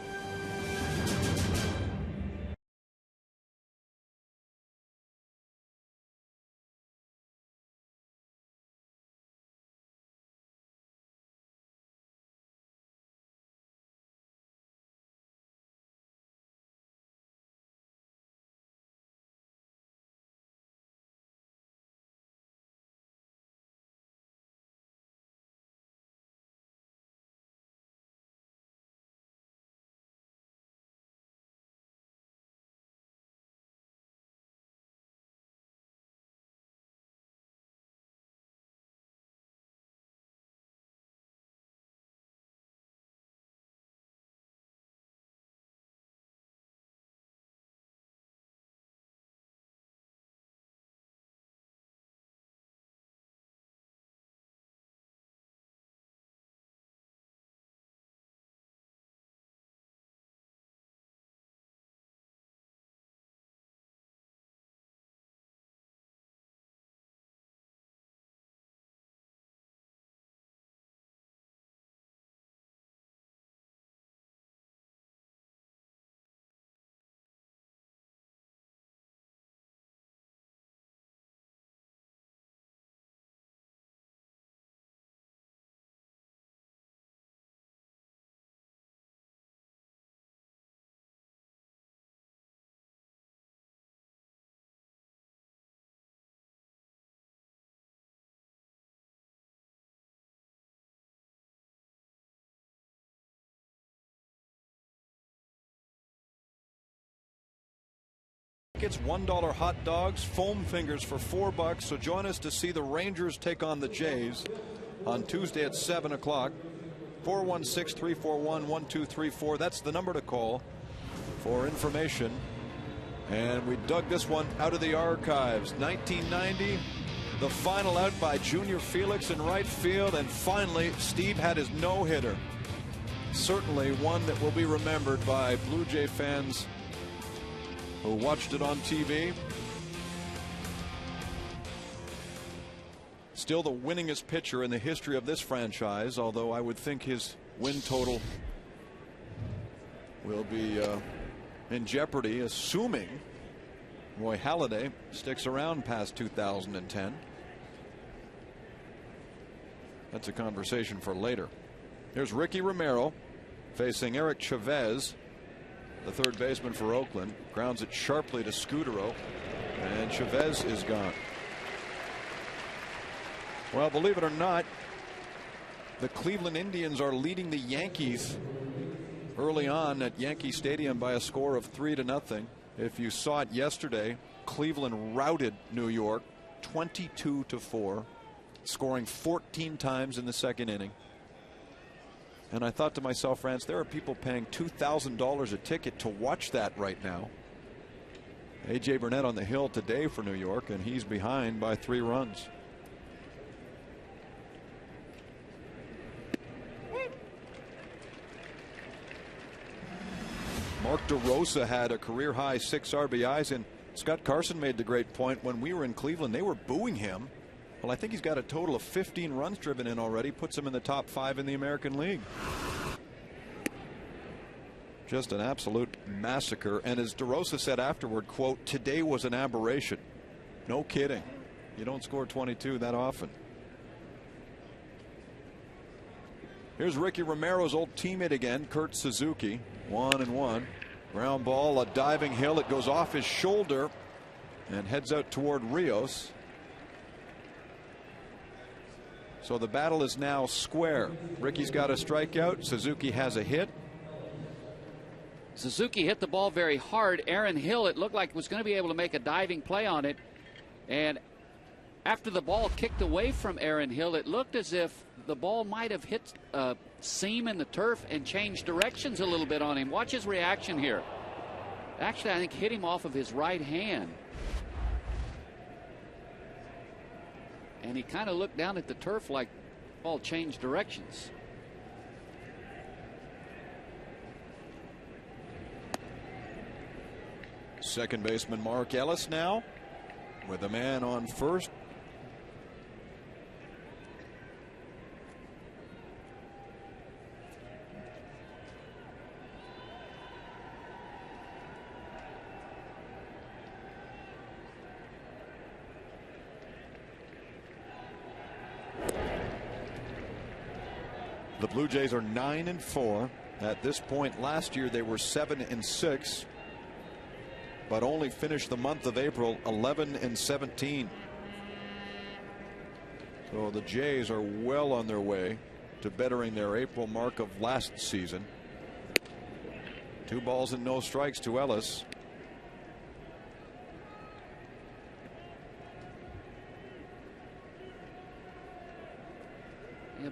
It's $1 hot dogs, foam fingers for $4. So join us to see the Rangers take on the Jays on Tuesday at 7 o'clock. 416-341-1234. That's the number to call for information. And we dug this one out of the archives. 1990, the final out by Junior Felix in right field, and finally Steve had his no-hitter. Certainly one that will be remembered by Blue Jay fans who watched it on TV. Still the winningest pitcher in the history of this franchise, although I would think his win total will be in jeopardy, assuming Roy Halladay sticks around past 2010. That's a conversation for later. Here's Ricky Romero facing Eric Chavez, the third baseman for Oakland. Grounds it sharply to Scudero, and Chavez is gone. Well, believe it or not, the Cleveland Indians are leading the Yankees early on at Yankee Stadium by a score of 3-0. If you saw it yesterday, Cleveland routed New York 22-4, scoring 14 times in the second inning. And I thought to myself, France, there are people paying $2,000 a ticket to watch that right now. A.J. Burnett on the hill today for New York, and he's behind by 3 runs. Mark DeRosa had a career-high 6 RBIs, and Scott Carson made the great point when we were in Cleveland. They were booing him. Well, I think he's got a total of 15 runs driven in already, puts him in the top 5 in the American League. Just an absolute massacre. And as DeRosa said afterward, quote, "Today was an aberration." No kidding. You don't score 22 that often. Here's Ricky Romero's old teammate again, Kurt Suzuki. 1-1. Ground ball, a diving hill. It goes off his shoulder and heads out toward Rios. So the battle is now square. Ricky's got a strikeout. Suzuki has a hit. Suzuki hit the ball very hard. Aaron Hill, it looked like was going to be able to make a diving play on it. And after the ball kicked away from Aaron Hill, it looked as if the ball might have hit a seam in the turf and changed directions a little bit on him. Watch his reaction here. Actually, I think hit him off of his right hand. And he kind of looked down at the turf like the ball changed directions. Second baseman Mark Ellis now with a man on first. The Blue Jays are 9-4. At this point last year, they were 7-6, but only finished the month of April 11-17. So the Jays are well on their way to bettering their April mark of last season. 2 balls and no strikes to Ellis.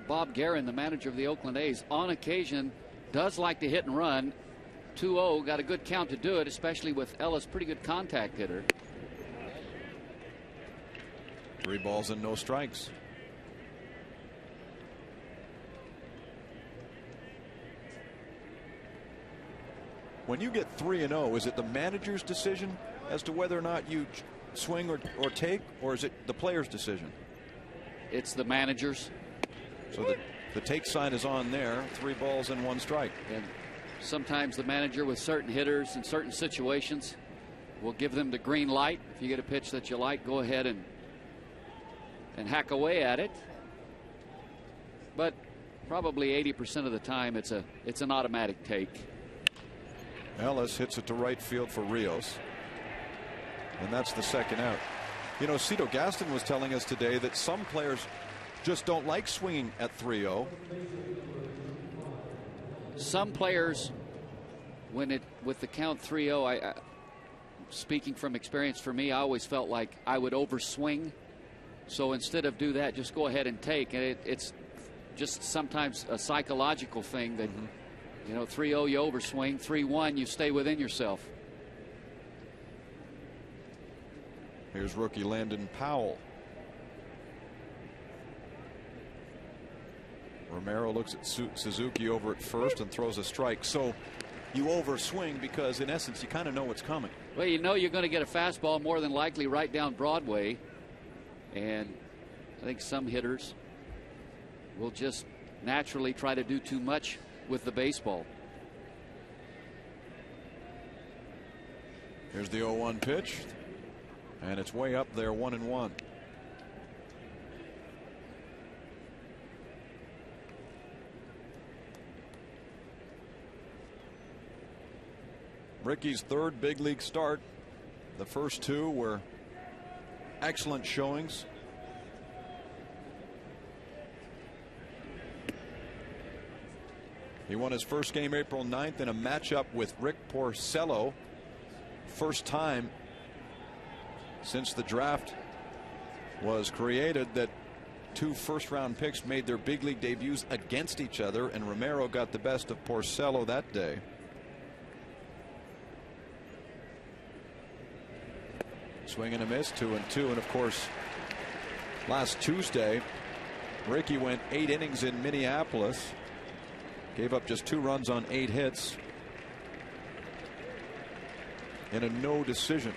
Bob Guerin, the manager of the Oakland A's, on occasion does like to hit and run. 2-0, got a good count to do it, especially with Ellis, pretty good contact hitter. 3 balls and no strikes. When you get 3-0, is it the manager's decision as to whether or not you swing or take, or is it the player's decision? It's the manager's. So the take sign is on there. 3 balls and 1 strike. And sometimes the manager, with certain hitters in certain situations, will give them the green light. If you get a pitch that you like, go ahead and hack away at it. But probably 80% of the time it's an automatic take. Ellis hits it to right field for Rios, and that's the second out. You know, Cito Gaston was telling us today that some players just don't like swinging at 3-0. Some players, with the count 3-0, speaking from experience, for me, I always felt like I would overswing. So instead of do that, just go ahead and take. And it's just sometimes a psychological thing that, you know, 3-0 you overswing, 3-1 you stay within yourself. Here's rookie Landon Powell. Romero looks at Suzuki over at first and throws a strike. So you overswing because, in essence, you kind of know what's coming. Well, you know you're going to get a fastball more than likely right down Broadway. And I think some hitters will just naturally try to do too much with the baseball. Here's the 0-1 pitch. And it's way up there, 1-1. Ricky's third big league start. The first two were excellent showings. He won his first game April 9th in a matchup with Rick Porcello. First time since the draft was created that two first-round picks made their big league debuts against each other, and Romero got the best of Porcello that day. Swing and a miss, 2-2, and of course last Tuesday Ricky went 8 innings in Minneapolis, gave up just 2 runs on 8 hits in a no decision.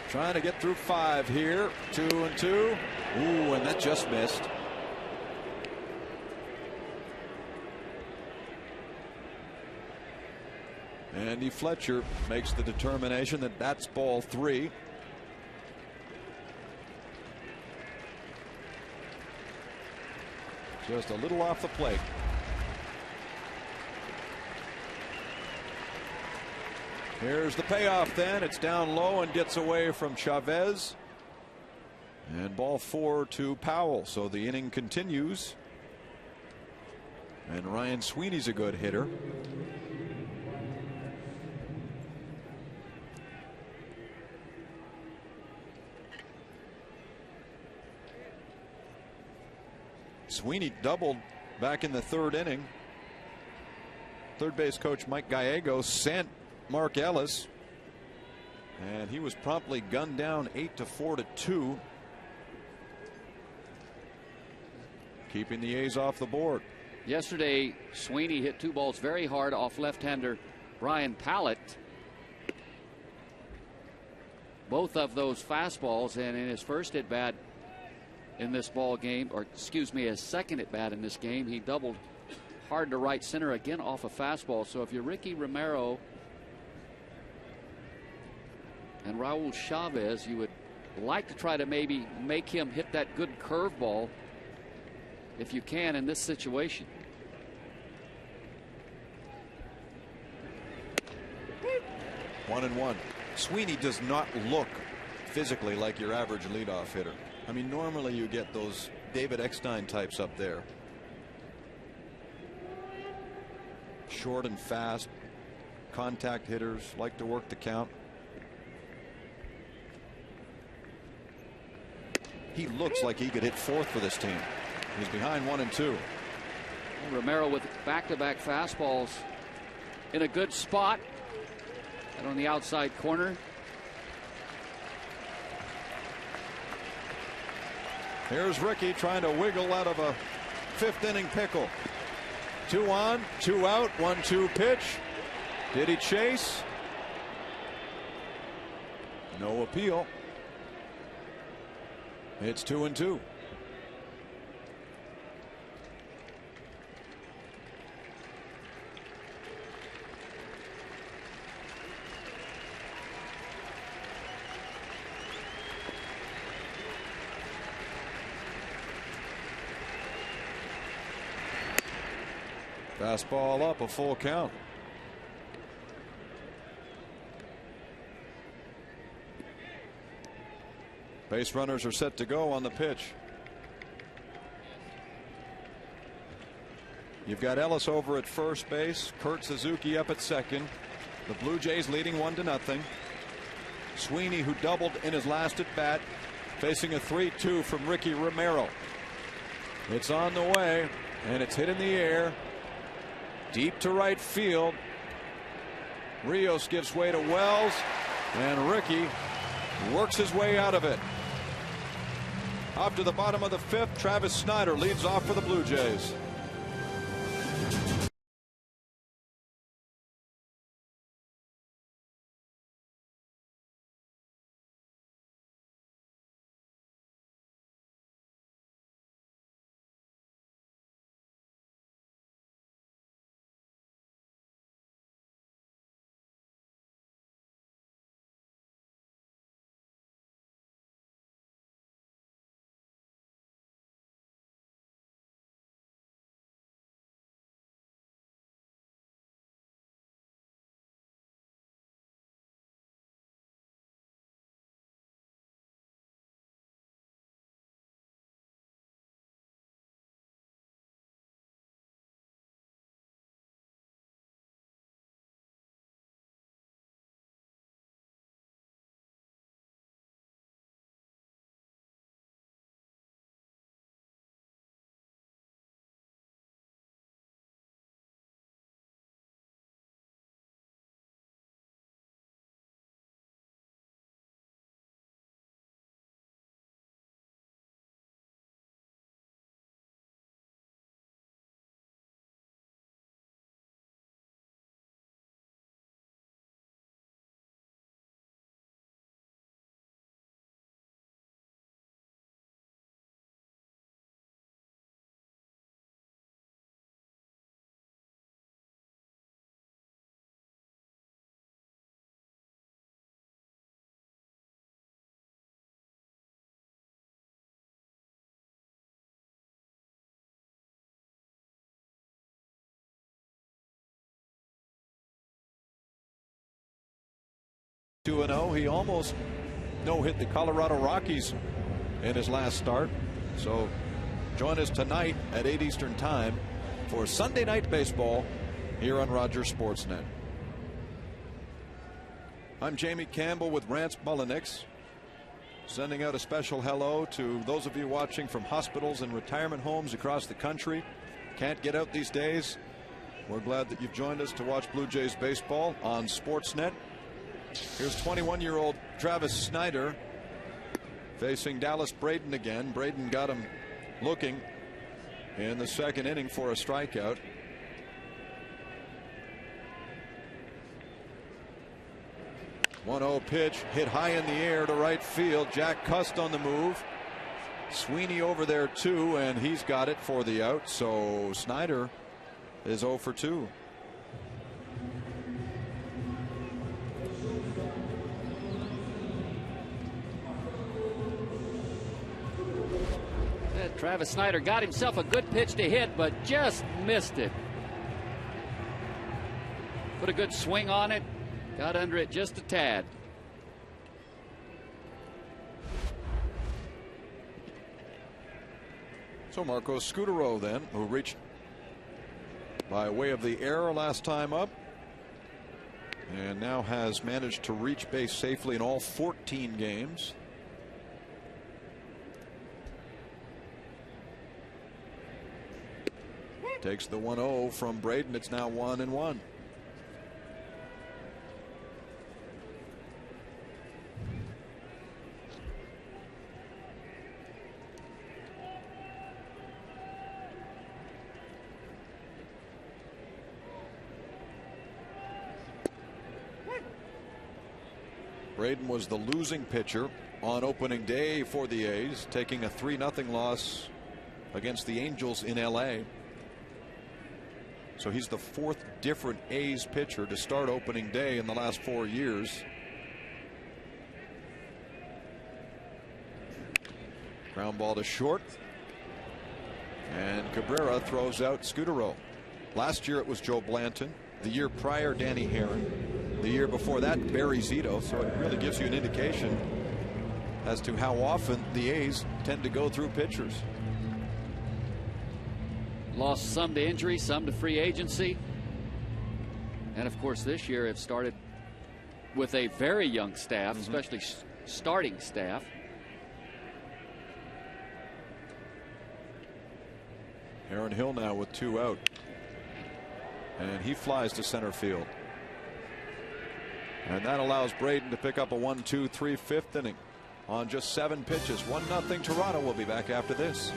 Trying to get through 5 here. 2-2. Ooh, and that just missed. Andy Fletcher makes the determination that that's ball 3. Just a little off the plate. Here's the payoff then. It's down low and gets away from Chavez. And ball 4 to Powell. So the inning continues. And Ryan Sweeney's a good hitter. Sweeney doubled back in the 3rd inning. Third base coach Mike Gallegos sent Mark Ellis, and he was promptly gunned down 8-4-2, keeping the A's off the board. Yesterday, Sweeney hit 2 balls very hard off left-hander Brian Pallett. Both of those fastballs, and in his first at bat in this ball game, or excuse me, his second at bat in this game, he doubled hard to right center again off a fastball. So if you're Ricky Romero and Raul Chavez, you would like to try to maybe make him hit that good curveball if you can in this situation. One and one. Sweeney does not look physically like your average leadoff hitter. I mean, normally you get those David Eckstein types up there. Short and fast, contact hitters, like to work the count. He looks like he could hit 4th for this team. He's behind 1-2. Romero with back-to-back fastballs in a good spot and on the outside corner. Here's Ricky trying to wiggle out of a 5th inning pickle. 2 on, 2 out, 1-2 pitch. Did he chase? No appeal. It's 2-2. Fastball up, a full count. Base runners are set to go on the pitch. You've got Ellis over at first base, Kurt Suzuki up at second. The Blue Jays leading 1-0. Sweeney, who doubled in his last at bat, facing a 3-2 from Ricky Romero. It's on the way, and it's hit in the air. Deep to right field. Rios gives way to Wells, and Ricky works his way out of it. Up to the bottom of the 5th, Travis Snyder leads off for the Blue Jays. 2-0. He almost no-hit the Colorado Rockies in his last start. So join us tonight at 8 Eastern Time for Sunday Night Baseball here on Rogers Sportsnet. I'm Jamie Campbell with Rance Mullenix, sending out a special hello to those of you watching from hospitals and retirement homes across the country. Can't get out these days. We're glad that you've joined us to watch Blue Jays baseball on Sportsnet. Here's 21-year-old Travis Snider facing Dallas Braden again. Braden got him looking in the second inning for a strikeout. One-0 pitch hit high in the air to right field. Jack Cust on the move. Sweeney over there too, and he's got it for the out. So Snider is 0 for 2. Travis Snider got himself a good pitch to hit, but just missed it. Put a good swing on it, got under it just a tad. So Marco Scutaro then, who reached by way of the error last time up, and now has managed to reach base safely in all 14 games. Takes the 1-0 from Braden. It's now 1-1. Braden was the losing pitcher on opening day for the A's, taking a 3-0 loss against the Angels in LA. So he's the fourth different A's pitcher to start opening day in the last 4 years. Ground ball to short. And Cabrera throws out Scutaro. Last year it was Joe Blanton. The year prior, Danny Herron. The year before that, Barry Zito. So it really gives you an indication as to how often the A's tend to go through pitchers. Lost some to injury, some to free agency. And of course this year have started with a very young staff, especially starting staff. Aaron Hill now with 2 out. And he flies to center field. And that allows Braden to pick up a 1-2-3 fifth inning on just 7 pitches. 1-0 Toronto. Will be back after this.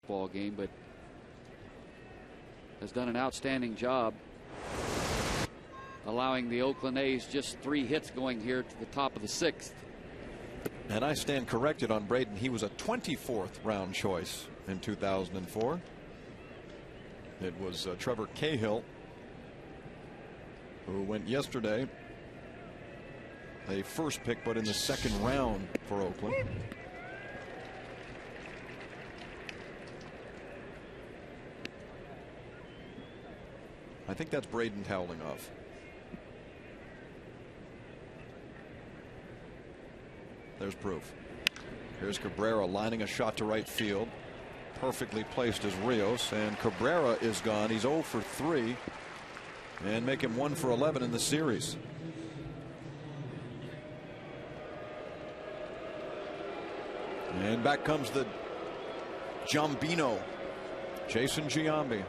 ball game, but has done an outstanding job allowing the Oakland A's just 3 hits going here to the top of the 6th. And I stand corrected on Braden. He was a 24th round choice in 2004. It was Trevor Cahill who went yesterday, a first pick, but in the 2nd round for Oakland. I think that's Braden toweling off. There's proof. Here's Cabrera lining a shot to right field. Perfectly placed as Rios, and Cabrera is gone. He's 0 for 3 and make him 1 for 11 in the series. And back comes the Giambino, Jason Giambi.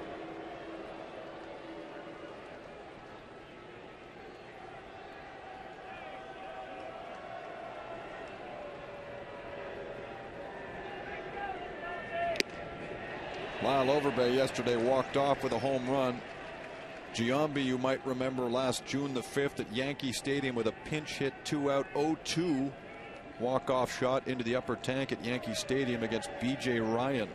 Lyle Overbay yesterday walked off with a home run. Giambi, you might remember last June the 5th at Yankee Stadium with a pinch hit 2-out 0-2 walk-off shot into the upper tank at Yankee Stadium against B.J. Ryan.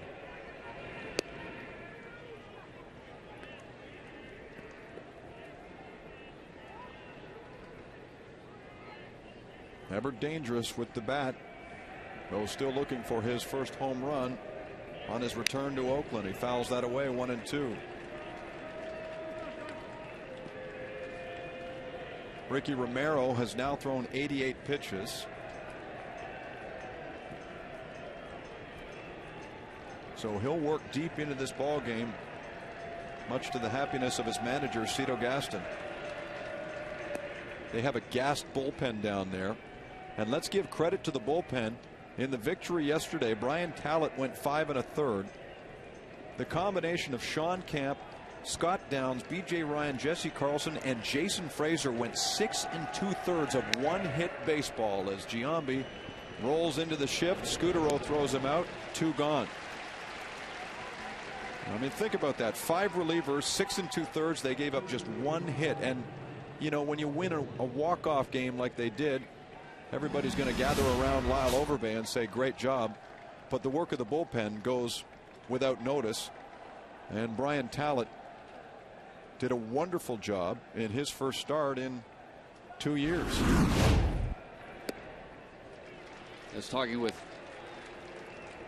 Ever dangerous with the bat, though still looking for his first home run on his return to Oakland. He fouls that away, 1-2. Ricky Romero has now thrown 88 pitches. So he'll work deep into this ball game, much to the happiness of his manager, Cito Gaston. They have a gassed bullpen down there, and let's give credit to the bullpen. In the victory yesterday, Brian Tallett went 5 1/3. The combination of Sean Camp, Scott Downs, B.J. Ryan, Jesse Carlson, and Jason Fraser went 6 2/3 of one-hit baseball as Giambi rolls into the shift. Scudero throws him out. 2 gone. I mean, think about that. 5 relievers, 6 2/3. They gave up just 1 hit. And, you know, when you win a walk-off game like they did, everybody's going to gather around Lyle Overbay and say, great job. But the work of the bullpen goes without notice. And Brian Tallett did a wonderful job in his first start in 2 years. I was talking with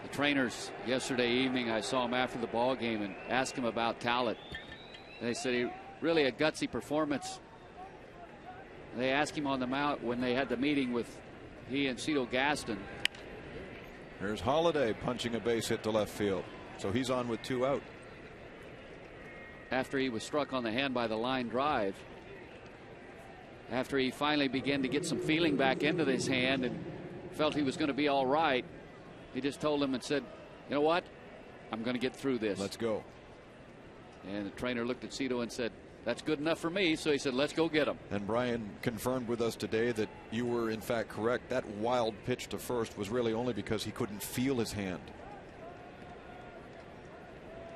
the trainers yesterday evening. I saw him after the ball game and asked him about Tallett. They said he really a gutsy performance. They asked him on the mound when they had the meeting with he and Cito Gaston. Here's Holiday punching a base hit to left field. So he's on with 2 out. After he was struck on the hand by the line drive, after he finally began to get some feeling back into his hand and felt he was going to be all right, he just told him and said, you know what, I'm going to get through this. Let's go. And the trainer looked at Cito and said, that's good enough for me. So he said, let's go get him. And Brian confirmed with us today that you were in fact correct. That wild pitch to first was really only because he couldn't feel his hand.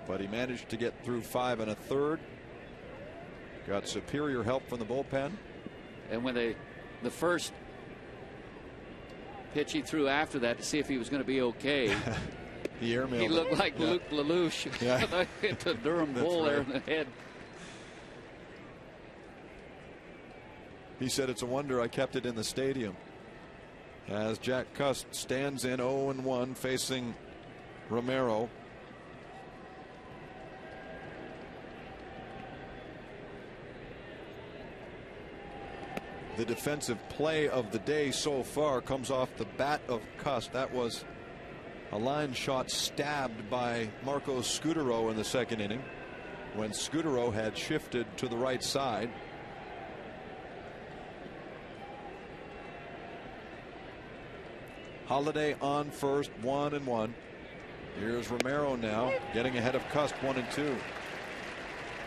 But he managed to get through 5 1/3. Got superior help from the bullpen. And when the first pitch he threw after that to see if he was going to be okay, he airmailed he looked like Luke Lelouch. Yeah. Hit the Durham Bull there in the head. He said, it's a wonder I kept it in the stadium. As Jack Cust stands in 0-1 facing Romero. The defensive play of the day so far comes off the bat of Cust. That was a line shot stabbed by Marco Scudero in the 2nd inning when Scudero had shifted to the right side. Holiday on first, 1-1. Here's Romero now getting ahead of Cust, 1-2.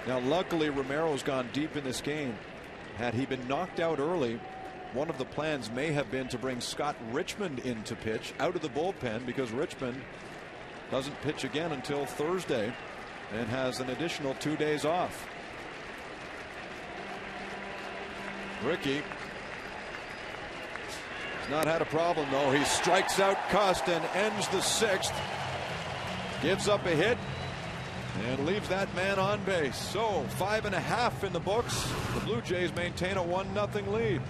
Now luckily Romero's gone deep in this game. Had he been knocked out early, one of the plans may have been to bring Scott Richmond in to pitch out of the bullpen, because Richmond doesn't pitch again until Thursday and has an additional 2 days off. Ricky has not had a problem, though. He strikes out Cust and ends the 6th. Gives up a hit and leaves that man on base. So 5.5 in the books. The Blue Jays maintain a 1-0 lead.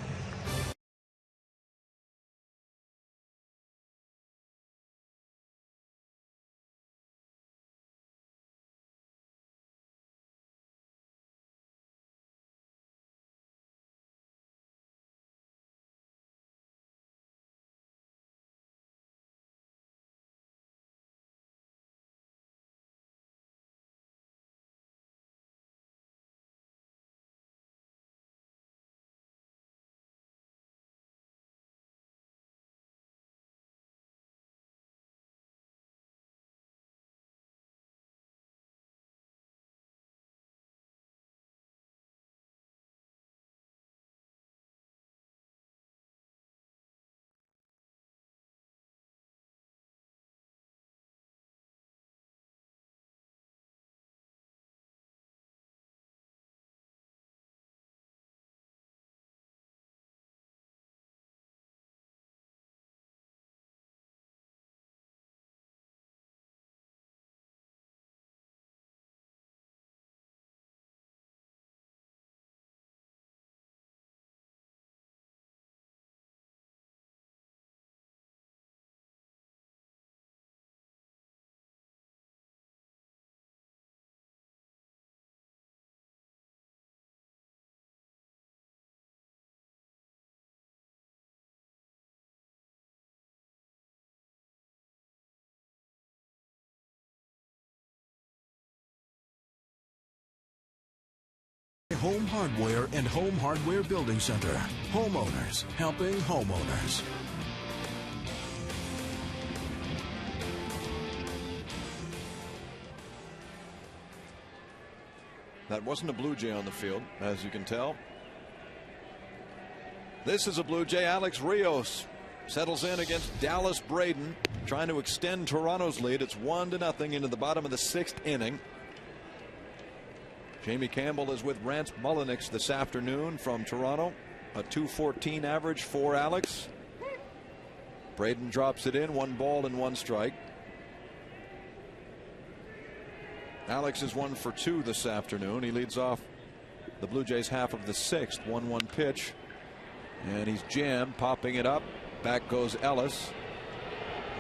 Home Hardware and Home Hardware Building Center. Homeowners helping homeowners. That wasn't a Blue Jay on the field, as you can tell. This is a Blue Jay. Alex Rios settles in against Dallas Braden, trying to extend Toronto's lead. It's 1-0 into the bottom of the 6th inning. Jamie Campbell is with Rance Mullenix this afternoon from Toronto. A .214 average for Alex. Braden drops it in, 1 ball and 1 strike. Alex is 1 for 2 this afternoon. He leads off the Blue Jays half of the 6th. 1-1 pitch. And he's jammed, popping it up. Back goes Ellis.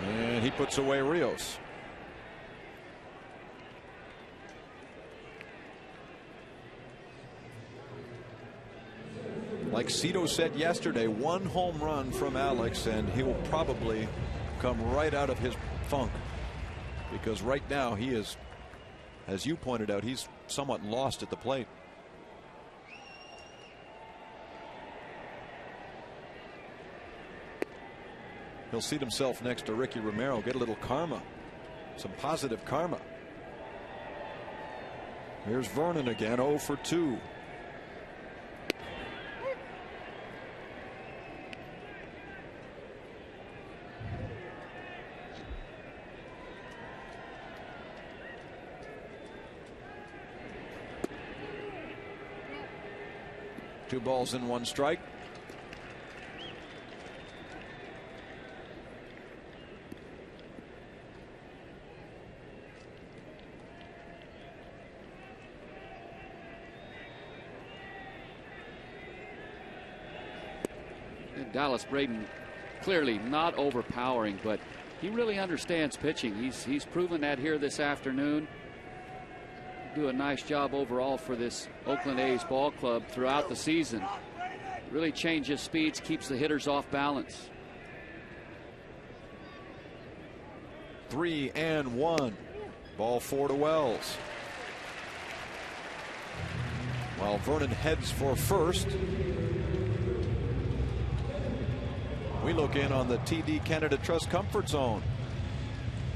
And he puts away Rios. Like Cito said yesterday, 1 home run from Alex and he will probably come right out of his funk, because right now he is, as you pointed out, he's somewhat lost at the plate. He'll seat himself next to Ricky Romero, get a little karma, some positive karma. Here's Vernon again, 0 for 2. Two balls and 1 strike. And Dallas Braden clearly not overpowering, but he really understands pitching. He's proven that here this afternoon. Do a nice job overall for this Oakland A's ball club throughout the season. Really changes speeds, keeps the hitters off balance. 3-1. Ball 4 to Wells. While Vernon heads for first, we look in on the TD Canada Trust Comfort Zone.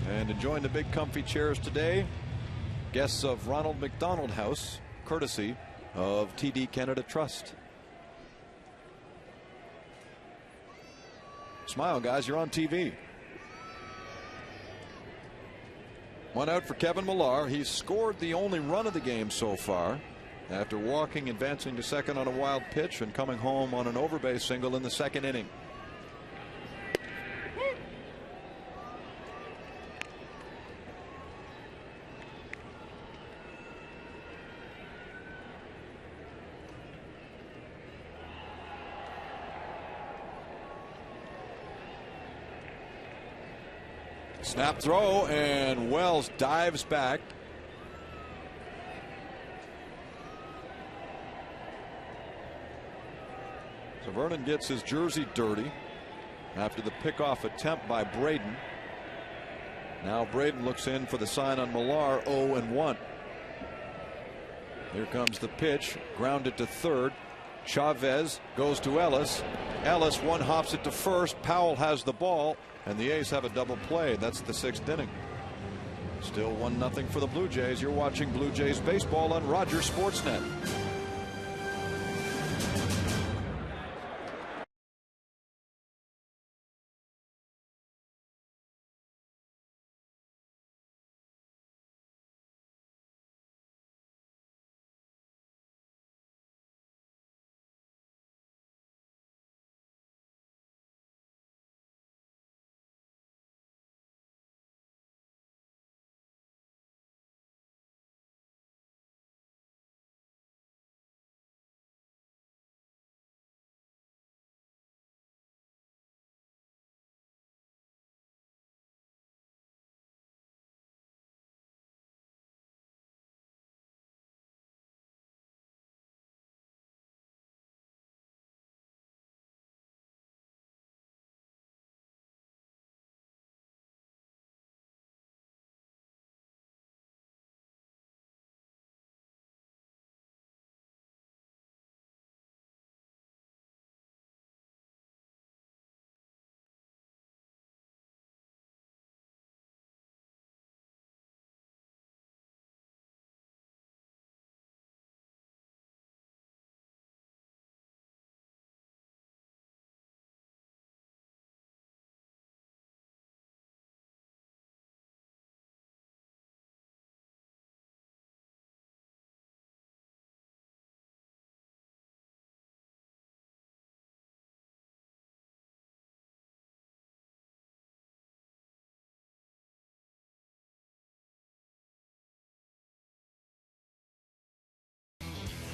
And enjoying the big comfy chairs today, guests of Ronald McDonald House, courtesy of TD Canada Trust. Smile, guys, you're on TV. One out for Kevin Millar. He's scored the only run of the game so far after walking, advancing to second on a wild pitch, and coming home on an overbase single in the second inning. Snap throw, and Wells dives back. So Vernon gets his jersey dirty after the pickoff attempt by Braden. Now Braden looks in for the sign on Millar. 0-1. Here comes the pitch, grounded to third. Chavez goes to Ellis. Ellis one hops it to first. Powell has the ball, and the A's have a double play. That's the sixth inning. Still 1-0 for the Blue Jays. You're watching Blue Jays baseball on Rogers Sportsnet.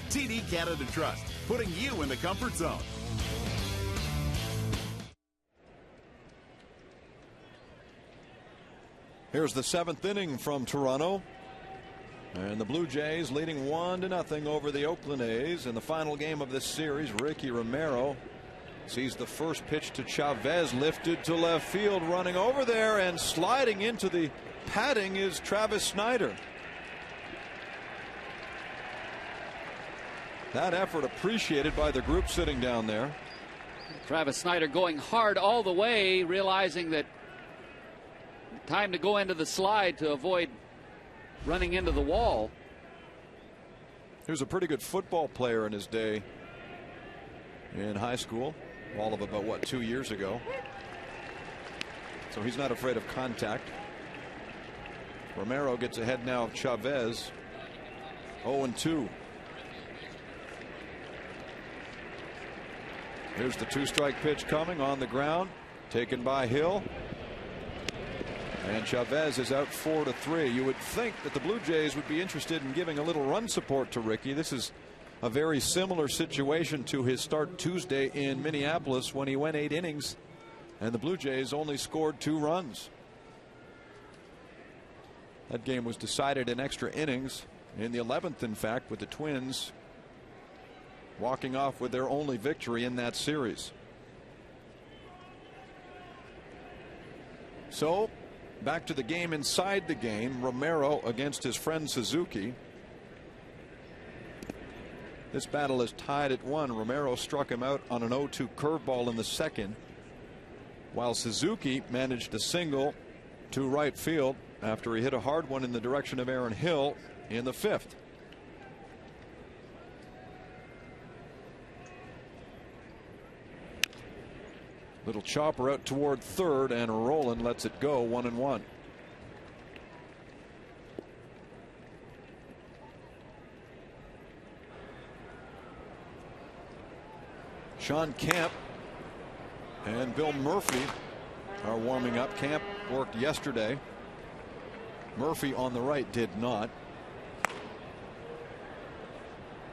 TD Canada Trust, putting you in the comfort zone. Here's the seventh inning from Toronto, and the Blue Jays leading 1-0 over the Oakland A's in the final game of this series. Ricky Romero sees the first pitch to Chavez, lifted to left field. Running over there and sliding into the padding is Travis Snyder. That effort appreciated by the group sitting down there. Travis Snyder going hard all the way, realizing that time to go into the slide to avoid running into the wall. He was a pretty good football player in his day in high school, all of about, what, 2 years ago. So he's not afraid of contact. Romero gets ahead now of Chavez. 0-2. Here's the two-strike pitch coming on the ground, taken by Hill. And Chavez is out 4-3. You would think that the Blue Jays would be interested in giving a little run support to Ricky. This is a very similar situation to his start Tuesday in Minneapolis when he went 8 innings and the Blue Jays only scored 2 runs. That game was decided in extra innings, in the 11th, in fact, with the Twins walking off with their only victory in that series. So back to the game inside the game. Romero against his friend Suzuki. This battle is tied at 1. Romero struck him out on an 0-2 curveball in the second, while Suzuki managed a single to right field after he hit a hard one in the direction of Aaron Hill in the 5th. Little chopper out toward third, and Roland lets it go. 1-1. Sean Camp and Bill Murphy are warming up. Camp worked yesterday. Murphy on the right did not.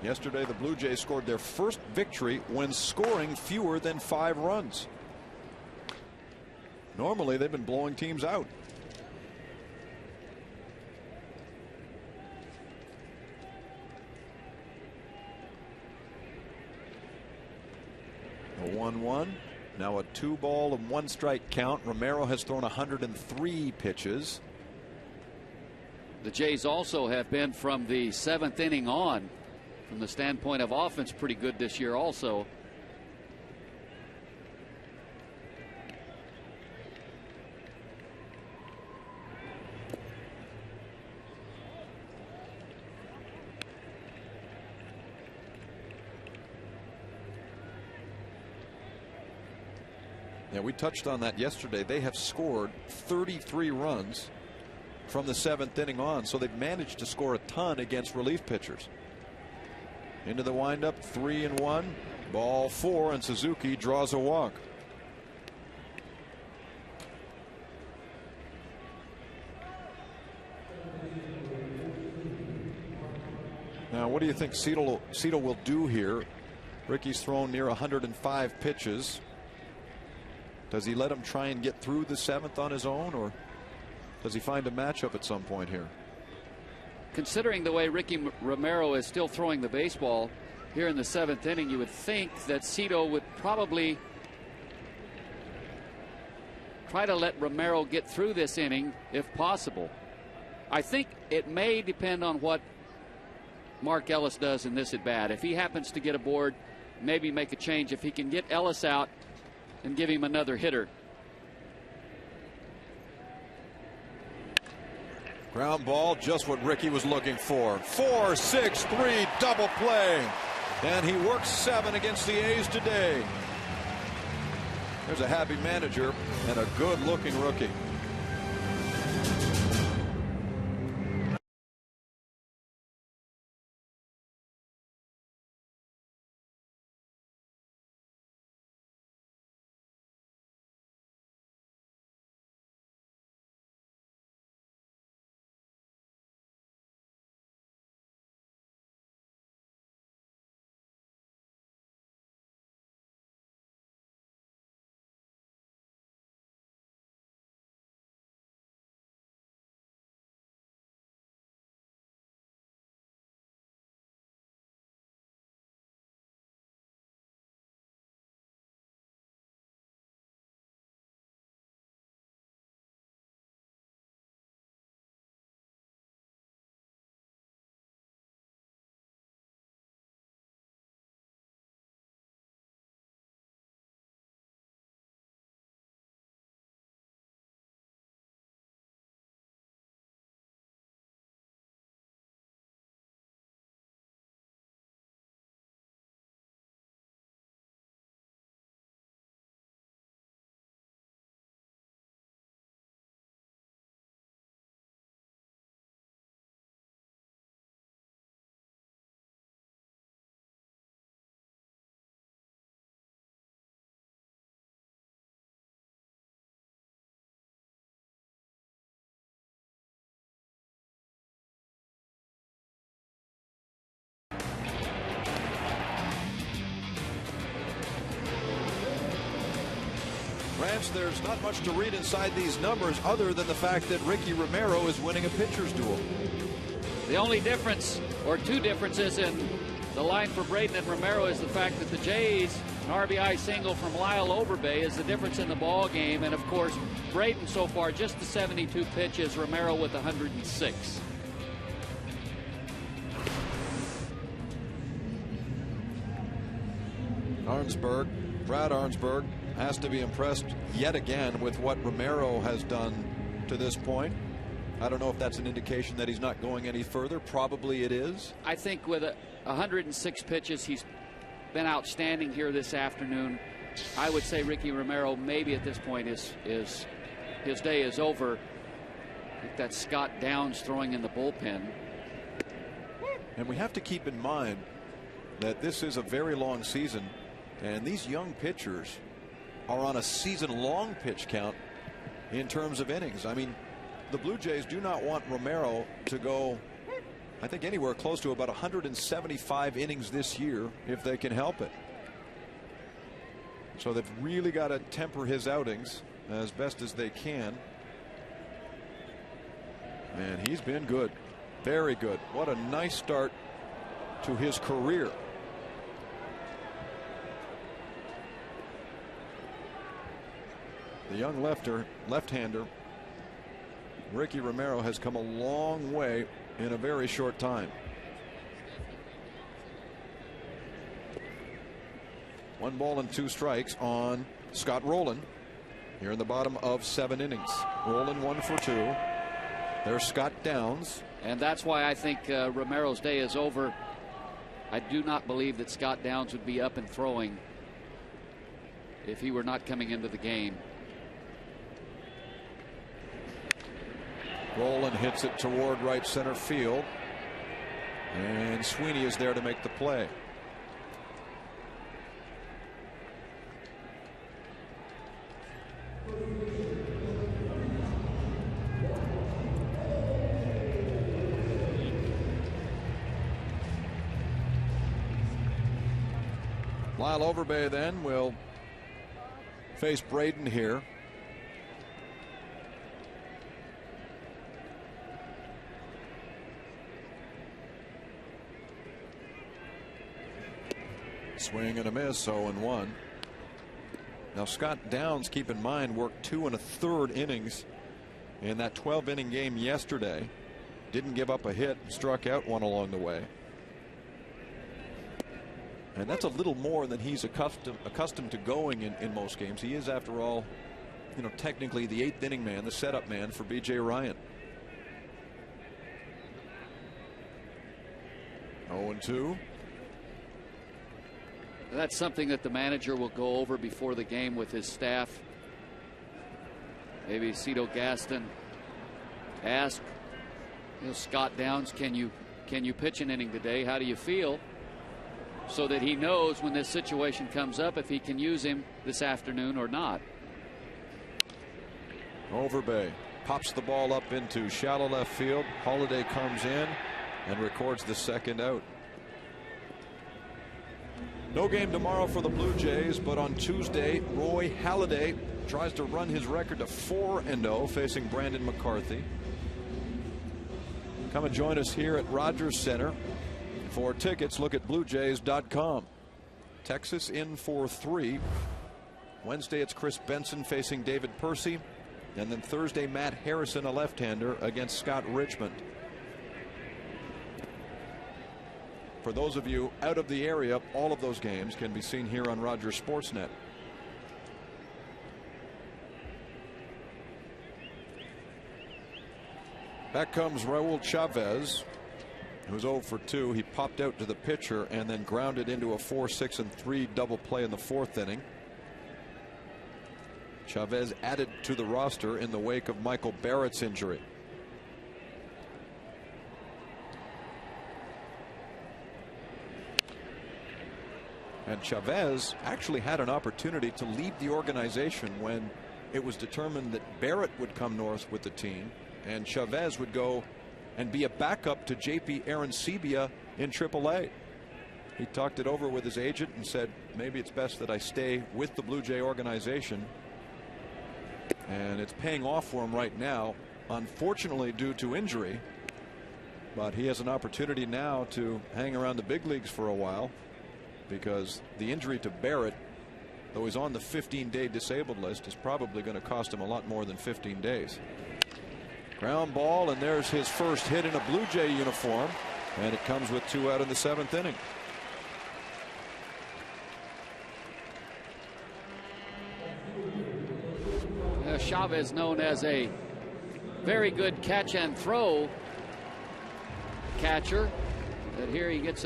Yesterday, the Blue Jays scored their first victory when scoring fewer than 5 runs. Normally, they've been blowing teams out. A 1-1. Now a 2-ball and 1-strike count. Romero has thrown 103 pitches. The Jays also have been, from the 7th inning on, from the standpoint of offense, pretty good this year also. Yeah, we touched on that yesterday. They have scored 33 runs from the 7th inning on, so they've managed to score a ton against relief pitchers. Into the windup, 3-1, ball 4, and Suzuki draws a walk. Now, what do you think Cito will do here? Ricky's thrown near 105 pitches. Does he let him try and get through the 7th on his own, or does he find a matchup at some point here? Considering the way Ricky Romero is still throwing the baseball here in the 7th inning, you would think that Cito would probably try to let Romero get through this inning if possible. I think it may depend on what Mark Ellis does in this at bat. If he happens to get aboard, maybe make a change. If he can get Ellis out and give him another hitter. Ground ball, just what Ricky was looking for. 4-6-3 double play. And he works 7 against the A's today. There's a happy manager and a good looking rookie. Rance, there's not much to read inside these numbers other than the fact that Ricky Romero is winning a pitcher's duel. The only difference, or two differences, in the line for Braden and Romero is the fact that the Jays, an RBI single from Lyle Overbay, is the difference in the ball game. And of course, Braden so far just the 72 pitches, Romero with 106. Brad Arnsberg has to be impressed yet again with what Romero has done to this point. I don't know if that's an indication that he's not going any further. Probably it is. I think with 106 pitches, he's been outstanding here this afternoon. I would say Ricky Romero maybe at this point is his day is over. I think that's Scott Downs throwing in the bullpen. And we have to keep in mind that this is a very long season. And these young pitchers are on a season-long pitch count in terms of innings. I mean, the Blue Jays do not want Romero to go, I think, anywhere close to about 175 innings this year if they can help it. So they've really got to temper his outings as best as they can. And he's been good. Very good. What a nice start to his career. The young left-hander, Ricky Romero, has come a long way in a very short time. 1 ball and 2 strikes on Scott Rowland here in the bottom of 7 innings. Rowland 1 for 2. There's Scott Downs. And that's why I think Romero's day is over. I do not believe that Scott Downs would be up and throwing if he were not coming into the game. Rowland hits it toward right center field. And Sweeney is there to make the play. Lyle Overbay then will face Braden here. Swing and a miss, 0-1. Now Scott Downs, keep in mind, worked 2 1/3 innings in that 12-inning game yesterday. Didn't give up a hit, struck out 1 along the way. And that's a little more than he's accustomed to going in most games. He is, after all, you know, technically the 8th inning man, the setup man for B.J. Ryan. 0-2. That's something that the manager will go over before the game with his staff. Maybe Cito Gaston ask, you know, Scott Downs, can you pitch an inning today? How do you feel? So that he knows when this situation comes up if he can use him this afternoon or not. Overbay pops the ball up into shallow left field. Holiday comes in and records the 2nd out. No game tomorrow for the Blue Jays, but on Tuesday, Roy Halladay tries to run his record to 4-0 facing Brandon McCarthy. Come and join us here at Rogers Center. For tickets, look at BlueJays.com. Texas in for 3. Wednesday, it's Chris Benson facing David Percy. And then Thursday, Matt Harrison, a left-hander, against Scott Richmond. For those of you out of the area, all of those games can be seen here on Rogers Sportsnet. Back comes Raul Chavez, who's 0 for 2. He popped out to the pitcher and then grounded into a 4, 6, and 3 double play in the 4th inning. Chavez added to the roster in the wake of Michael Barrett's injury. And Chavez actually had an opportunity to leave the organization when it was determined that Barrett would come north with the team and Chavez would go and be a backup to JP Arancibia in AAA. He talked it over with his agent and said, maybe it's best that I stay with the Blue Jay organization. And it's paying off for him right now, unfortunately due to injury. But he has an opportunity now to hang around the big leagues for a while, because the injury to Barrett, though he's on the 15-day disabled list, is probably going to cost him a lot more than 15 days. Ground ball, and there's his first hit in a Blue Jay uniform, and it comes with 2 out in the 7th inning. Chavez, known as a very good catch and throw catcher, but here he gets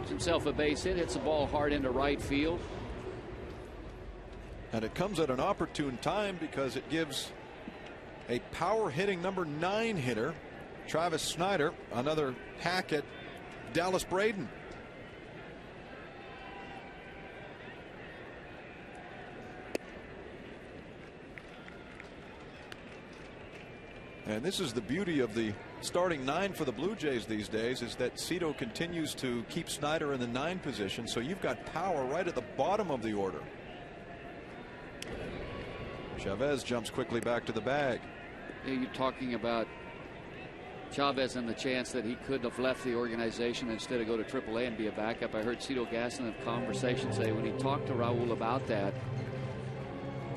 himself a base hit, hits the ball hard into right field. And it comes at an opportune time because it gives a power hitting number 9 hitter, Travis Snyder, another hack at Dallas Braden. And this is the beauty of the starting 9 for the Blue Jays these days, is that Cito continues to keep Snyder in the 9 position. So you've got power right at the bottom of the order. Chavez jumps quickly back to the bag. Yeah, you're talking about Chavez and the chance that he could have left the organization instead of go to AAA and be a backup. I heard Cito Gaston in a conversation say when he talked to Raul about that,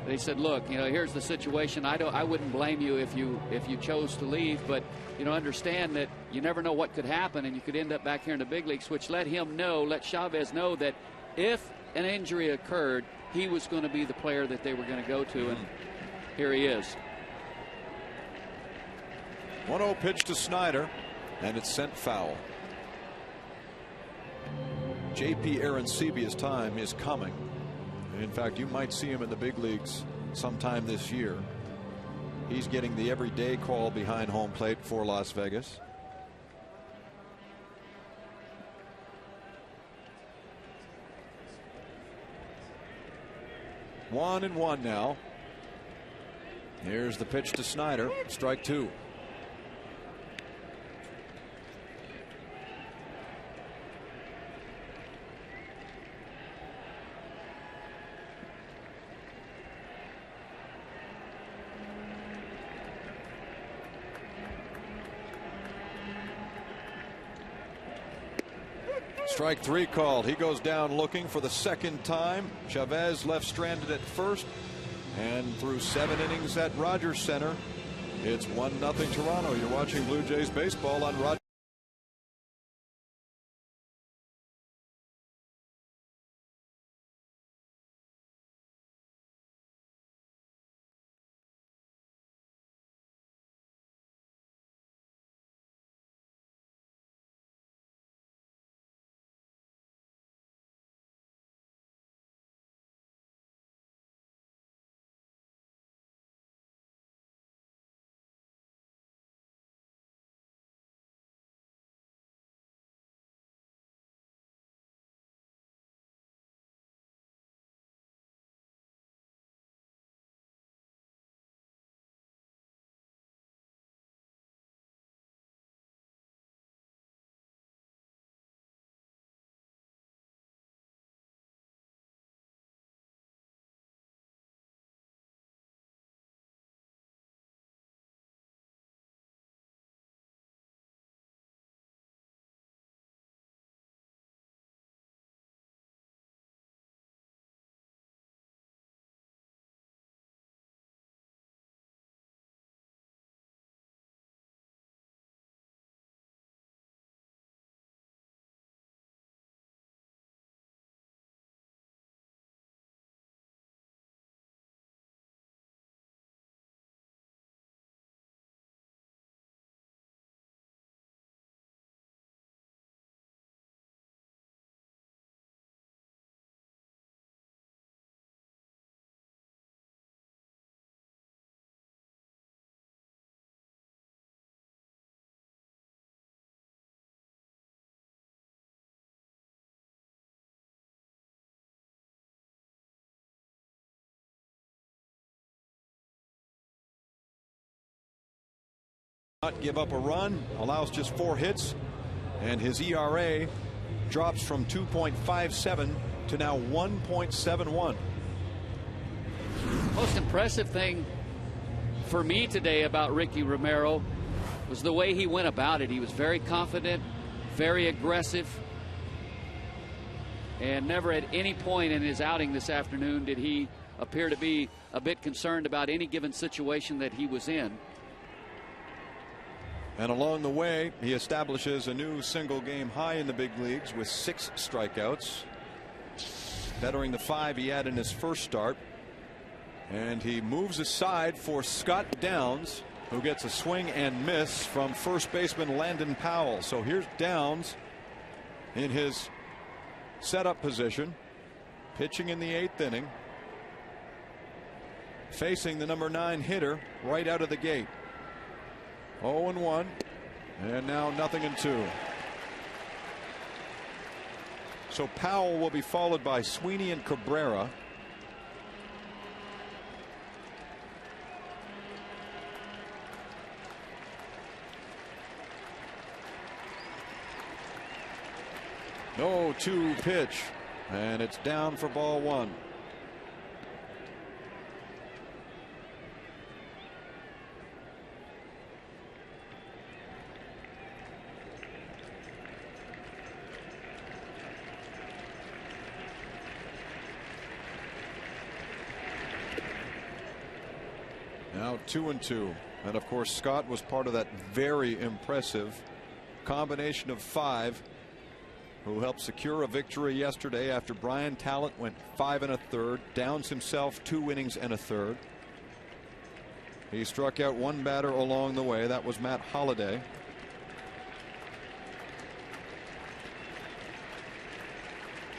they said, look, you know, here's the situation. I wouldn't blame you if you chose to leave, but you know, understand that you never know what could happen, and you could end up back here in the big leagues, which let Chavez know that if an injury occurred, he was going to be the player that they were going to go to, and here he is. 1-0 pitch to Snyder, and it's sent foul. J.P. Arancibia's time is coming. In fact, you might see him in the big leagues sometime this year. He's getting the everyday call behind home plate for Las Vegas. One and one now. Here's the pitch to Snyder. Strike 2. Strike 3 called. He goes down looking for the second time. Chavez left stranded at first, and through 7 innings at Rogers Center, it's 1-0 Toronto. You're watching Blue Jays baseball on Rogers. Not give up a run, allows just 4 hits, and his ERA drops from 2.57 to now 1.71. Most impressive thing for me today about Ricky Romero was the way he went about it. He was very confident, very aggressive, and never at any point in his outing this afternoon did he appear to be a bit concerned about any given situation that he was in. And along the way, he establishes a new single game high in the big leagues with 6 strikeouts, bettering the 5 he had in his first start. And he moves aside for Scott Downs, who gets a swing and miss from first baseman Landon Powell. So here's Downs in his setup position, pitching in the 8th inning, facing the number 9 hitter right out of the gate. 0-1, and now 0-2. So Powell will be followed by Sweeney and Cabrera. 0-2 pitch, and it's down for ball one. Now 2-2. And of course, Scott was part of that very impressive combination of five who helped secure a victory yesterday after Brian Talent went 5 1/3, Downs himself 2 innings and a third. He struck out one batter along the way. That was Matt Holliday.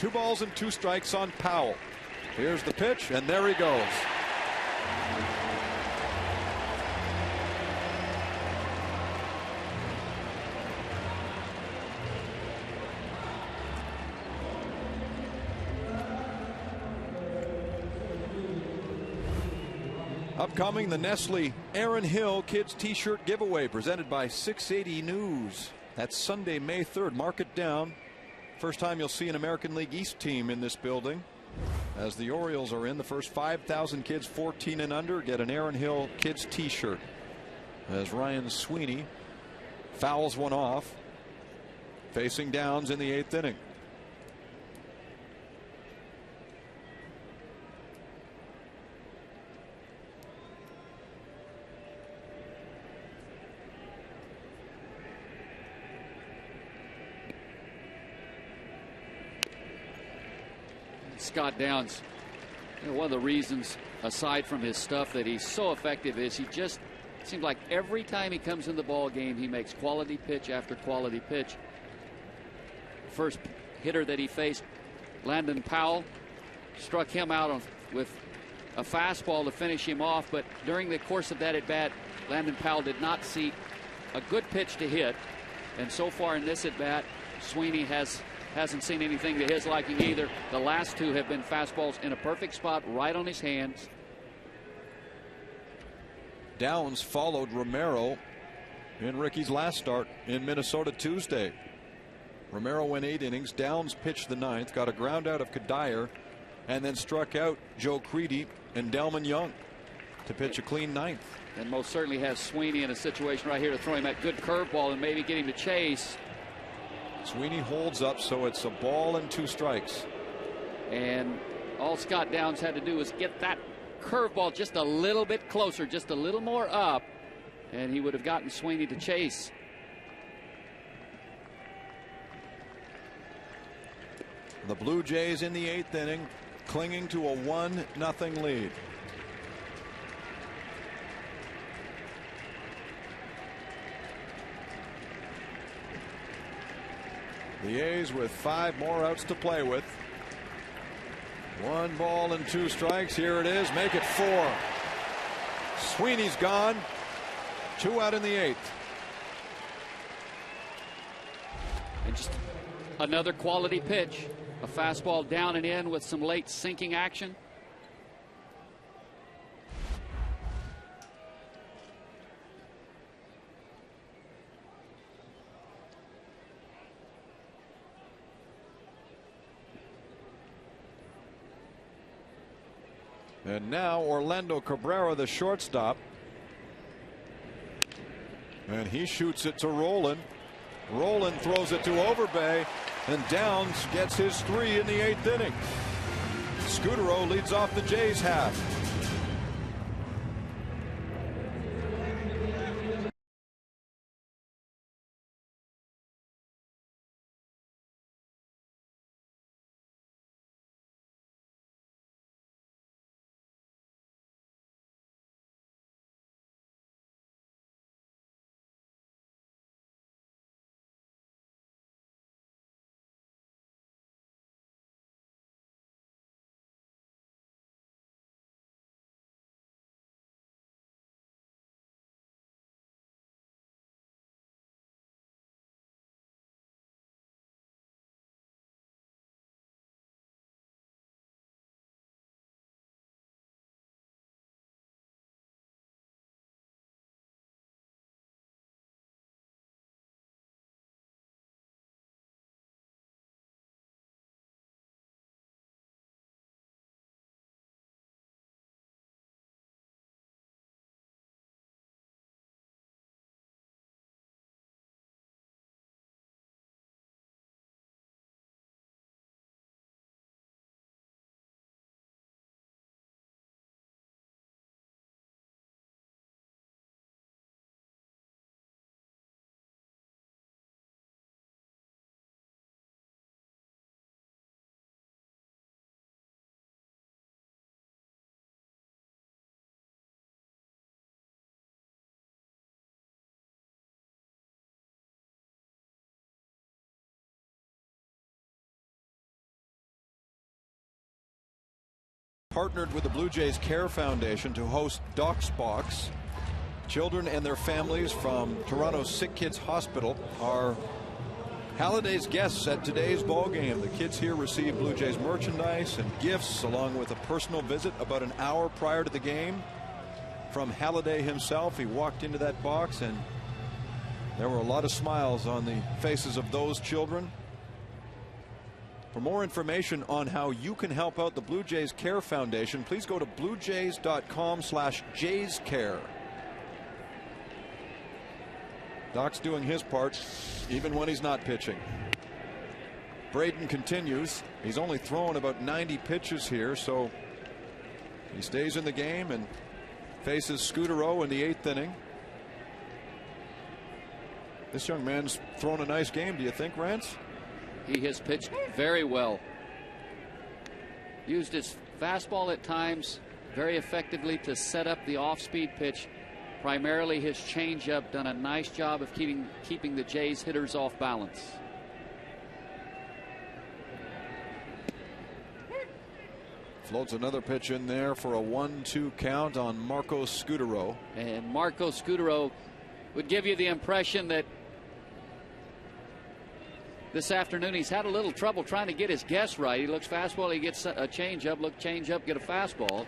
Two balls and 2 strikes on Powell. Here's the pitch, and there he goes. Upcoming, the Nestle Aaron Hill Kids T-shirt giveaway presented by 680 News. That's Sunday, May 3rd. Mark it down. First time you'll see an American League East team in this building, as the Orioles are in. The first 5,000 kids 14 and under get an Aaron Hill Kids T-shirt, as Ryan Sweeney fouls one off, facing Downs in the 8th inning. Scott Downs, one of the reasons, aside from his stuff, that he's so effective is he just seems like every time he comes in the ball game, he makes quality pitch after quality pitch. First hitter that he faced, Landon Powell, struck him out with a fastball to finish him off, but during the course of that at bat, Landon Powell did not see a good pitch to hit, and so far in this at bat, Sweeney hasn't seen anything to his liking either. The last two have been fastballs in a perfect spot right on his hands. Downs followed Romero in Ricky's last start in Minnesota Tuesday. Romero went 8 innings. Downs pitched the 9th, got a ground out of Kadire, and then struck out Joe Creedy and Delman Young to pitch a clean 9th. And most certainly has Sweeney in a situation right here to throw him that good curveball and maybe get him to chase. Sweeney holds up, so it's a ball and 2 strikes. And all Scott Downs had to do was get that curveball just a little bit closer, just a little more up, and he would have gotten Sweeney to chase. The Blue Jays in the 8th inning, clinging to a 1-0 lead. The A's with 5 more outs to play with. 1 ball and 2 strikes. Here it is. Make it 4. Sweeney's gone. 2 out in the 8th. And just another quality pitch. A fastball down and in with some late sinking action. And now Orlando Cabrera, the shortstop. And he shoots it to Roland. Roland throws it to Overbay. And Downs gets his 3 in the 8th inning. Scudero leads off the Jays half. partnered with the Blue Jays Care Foundation to host Doc's Box. Children and their families from Toronto's Sick Kids Hospital are Halliday's guests at today's ball game. The kids here receive Blue Jays merchandise and gifts, along with a personal visit about an hour prior to the game from Halliday himself. He walked into that box, and there were a lot of smiles on the faces of those children. For more information on how you can help out the Blue Jays Care Foundation, please go to bluejays.com/jayscare. Doc's doing his part even when he's not pitching. Braden continues. He's only thrown about 90 pitches here, so he stays in the game and faces Scudero in the 8th inning. This young man's thrown a nice game, do you think, Rance? He has pitched very well. Used his fastball at times very effectively to set up the off-speed pitch. Primarily his changeup, done a nice job of keeping the Jays hitters off balance. Floats another pitch in there for a 1-2 count on Marco Scudero. And Marco Scudero would give you the impression that this afternoon he's had a little trouble trying to get his guess right. He looks fastball, he gets a changeup, look changeup, get a fastball.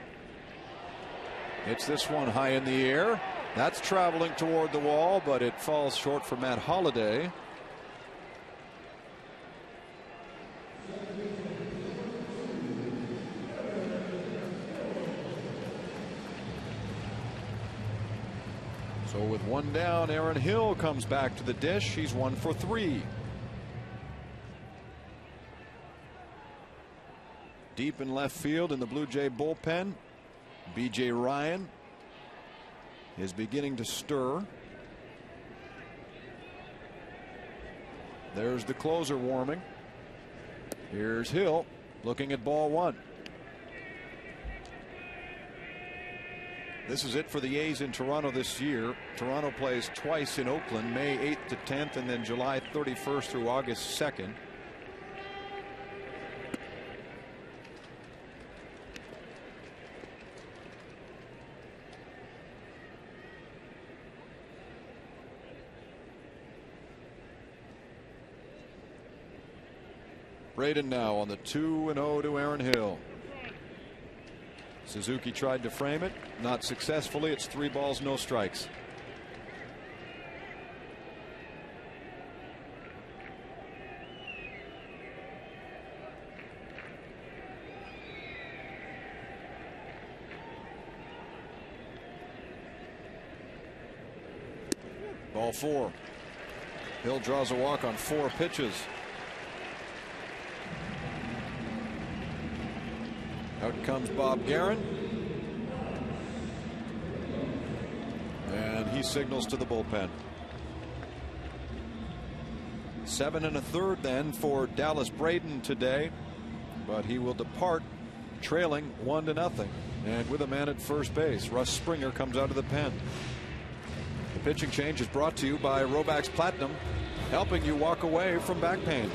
Hits this one high in the air. That's traveling toward the wall, but it falls short for Matt Holliday. So with one down, Aaron Hill comes back to the dish. He's 1 for 3. Deep in left field in the Blue Jay bullpen, B.J. Ryan is beginning to stir. There's the closer warming. Here's Hill looking at ball 1. This is it for the A's in Toronto this year. Toronto plays twice in Oakland, May 8th to 10th, and then July 31st through August 2nd. Braden now on the 2-0 to Aaron Hill. Suzuki tried to frame it, not successfully. It's 3 balls, no strikes. Ball 4. Hill draws a walk on 4 pitches. Out comes Bob Guerin. And he signals to the bullpen. 7 1/3 then for Dallas Braden today. But he will depart trailing 1-0. And with a man at first base, Russ Springer comes out of the pen. The pitching change is brought to you by Robax Platinum, helping you walk away from back pain.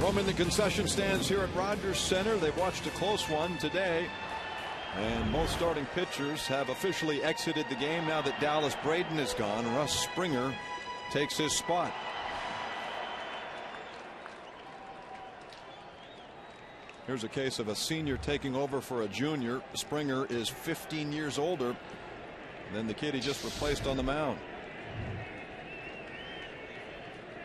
From in the concession stands here at Rogers Center, they've watched a close one today. And both starting pitchers have officially exited the game now that Dallas Braden is gone. Russ Springer takes his spot. Here's a case of a senior taking over for a junior. Springer is 15 years older than the kid he just replaced on the mound.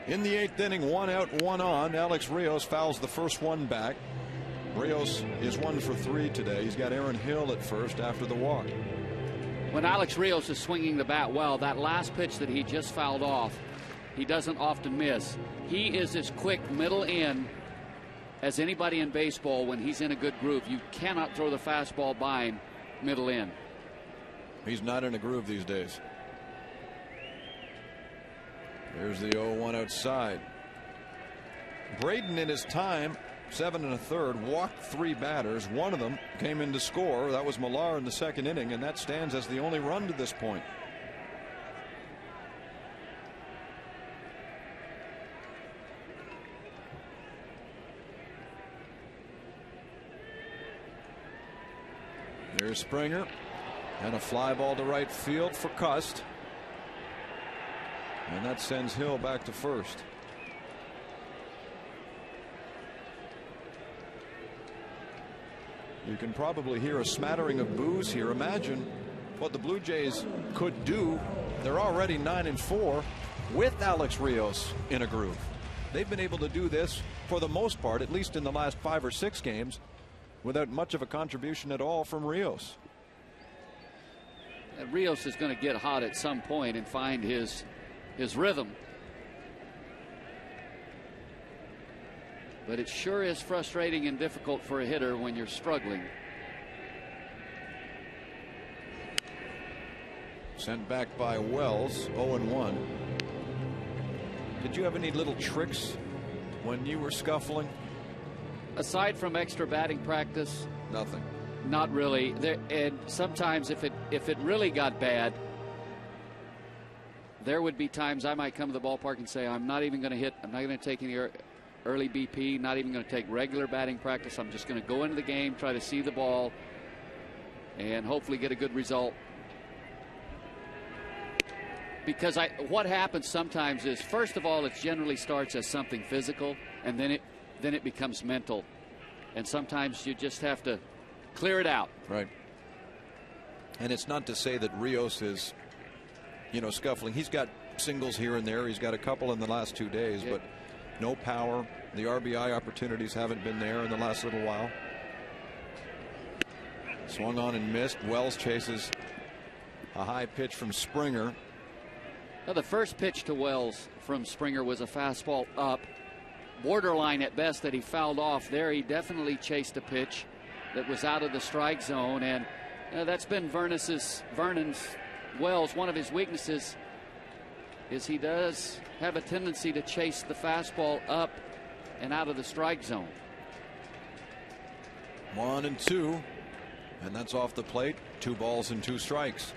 In the 8th inning, 1 out, 1 on. Alex Rios fouls the first one back. Rios is 1 for 3 today. He's got Aaron Hill at first after the walk. When Alex Rios is swinging the bat well, that last pitch that he just fouled off, he doesn't often miss. He is as quick middle in as anybody in baseball when he's in a good groove. You cannot throw the fastball by him middle in. He's not in a groove these days. There's the 0-1 outside. Braden in his time, 7 1/3, walked 3 batters. One of them came in to score. That was Millar in the 2nd inning, and that stands as the only run to this point. There's Springer, and a fly ball to right field for Cust. And that sends Hill back to first. You can probably hear a smattering of boos here. Imagine what the Blue Jays could do. They're already 9-4 with Alex Rios in a groove. They've been able to do this for the most part, at least in the last 5 or 6 games, without much of a contribution at all from Rios. Rios is going to get hot at some point and find his rhythm. But it sure is frustrating and difficult for a hitter when you're struggling. Sent back by Wells, 0-1. Did you have any little tricks when you were scuffling? Aside from extra batting practice, Nothing. Not really. And sometimes if it really got bad, there would be times I might come to the ballpark and say, I'm not even going to hit. I'm not going to take any early BP. Not even going to take regular batting practice. I'm just going to go into the game, try to see the ball, and hopefully get a good result. Because what happens sometimes is, first of all, it generally starts as something physical, and then it becomes mental. And sometimes you just have to clear it out. Right. And it's not to say that Rios is, scuffling. He's got singles here and there. He's got a couple in the last 2 days, but no power. The RBI opportunities haven't been there in the last little while. Swung on and missed. Wells chases a high pitch from Springer. Now, the first pitch to Wells from Springer was a fastball up, borderline at best, that he fouled off. There he definitely chased a pitch that was out of the strike zone, and that's been Vernon's Wells. One of his weaknesses is he does have a tendency to chase the fastball up and out of the strike zone. 1-2, and that's off the plate. 2 balls and 2 strikes.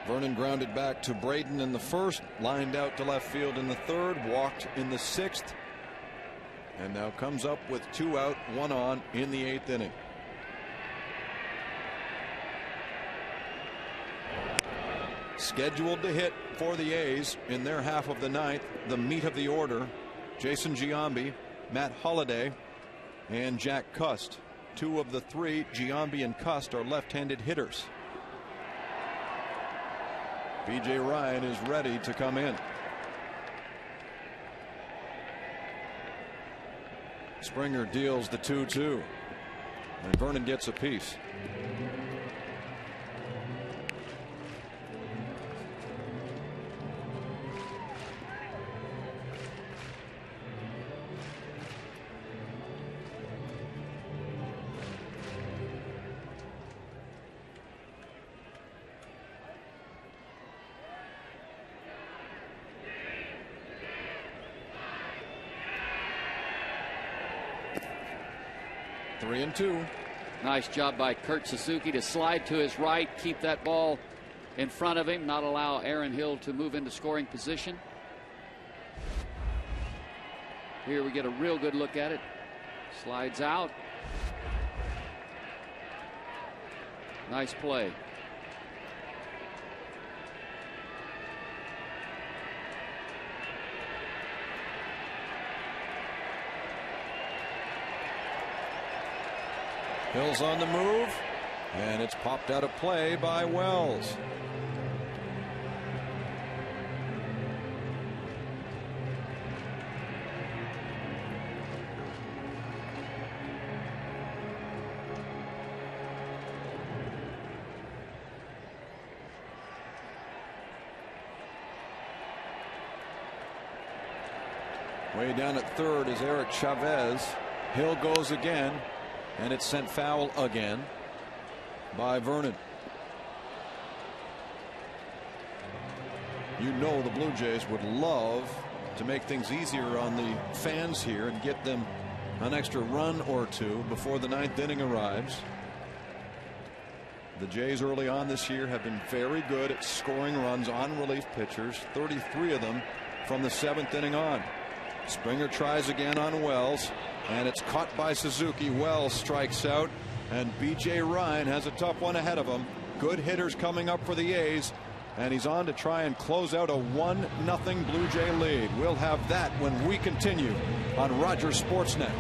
Vernon grounded back to Braden in the first, lined out to left field in the third, walked in the 6th, and now comes up with 2 out, 1 on in the 8th inning. Scheduled to hit for the A's in their half of the 9th, the meat of the order, Jason Giambi, Matt Holliday, and Jack Cust. 2 of the 3, Giambi and Cust, are left-handed hitters. B.J. Ryan is ready to come in. Springer deals the 2-2, and Vernon gets a piece. Three and 2. Nice job by Kurt Suzuki to slide to his right, keep that ball in front of him, not allow Aaron Hill to move into scoring position. Here we get a real good look at it. Slides out. Nice play. Hill's on the move, and it's popped out of play by Wells. Way down at third is Eric Chavez. Hill goes again, and it's sent foul again by Vernon. You know the Blue Jays would love to make things easier on the fans here and get them an extra run or two before the ninth inning arrives. The Jays early on this year have been very good at scoring runs on relief pitchers, 33 of them from the seventh inning on. Springer tries again on Wells, and it's caught by Suzuki. Wells strikes out, and B.J. Ryan has a tough one ahead of him. Good hitters coming up for the A's, and he's on to try and close out a 1-0 Blue Jay lead. We'll have that when we continue on Rogers Sportsnet.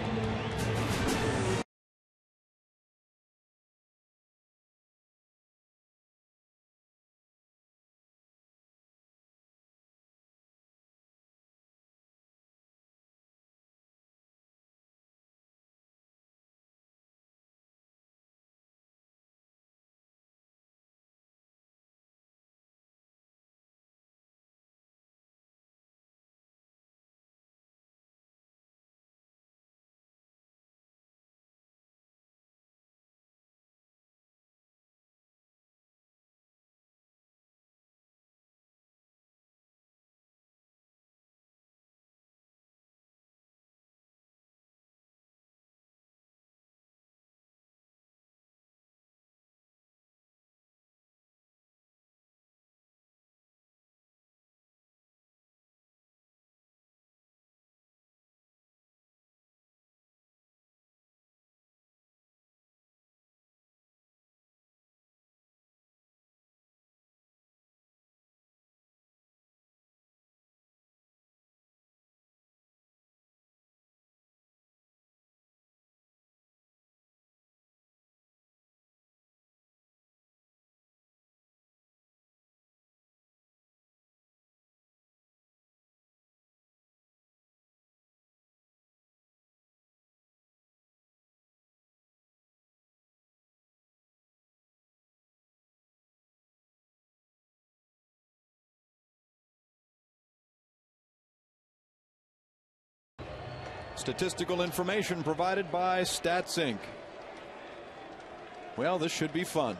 Statistical information provided by Stats Inc. Well, this should be fun.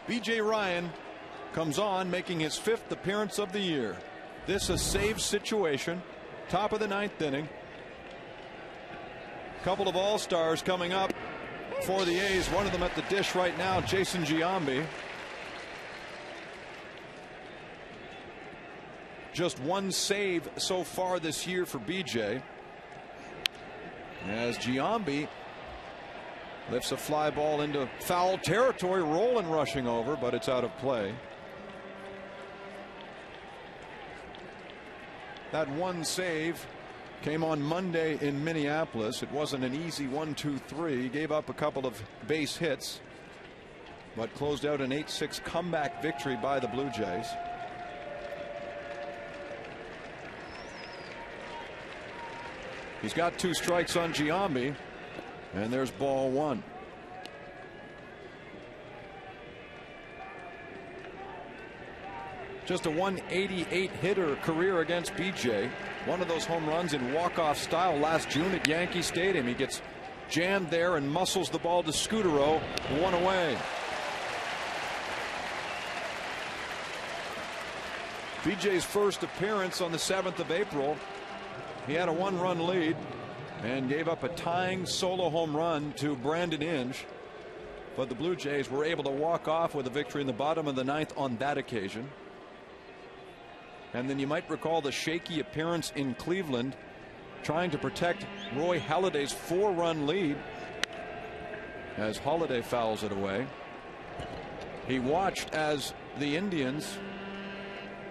B.J. Ryan comes on, making his 5th appearance of the year. This a save situation. Top of the 9th inning. Couple of all-stars coming up for the A's. One of them at the dish right now, Jason Giambi. Just one save so far this year for B.J. as Giambi lifts a fly ball into foul territory. Rolling rushing over, but it's out of play. That one save came on Monday in Minneapolis. It wasn't an easy 1-2-3. He gave up a couple of base hits, but closed out an 8-6 comeback victory by the Blue Jays. He's got 2 strikes on Giambi, and there's ball 1. Just a 188 hitter career against BJ. One of those home runs in walk-off style last June at Yankee Stadium. He gets jammed there and muscles the ball to Scutaro. 1 away. BJ's first appearance on the 7th of April. He had a 1-run lead and gave up a tying solo home run to Brandon Inge. But the Blue Jays were able to walk off with a victory in the bottom of the 9th on that occasion. And then you might recall the shaky appearance in Cleveland trying to protect Roy Halladay's 4-run lead as Halladay fouls it away. He watched as the Indians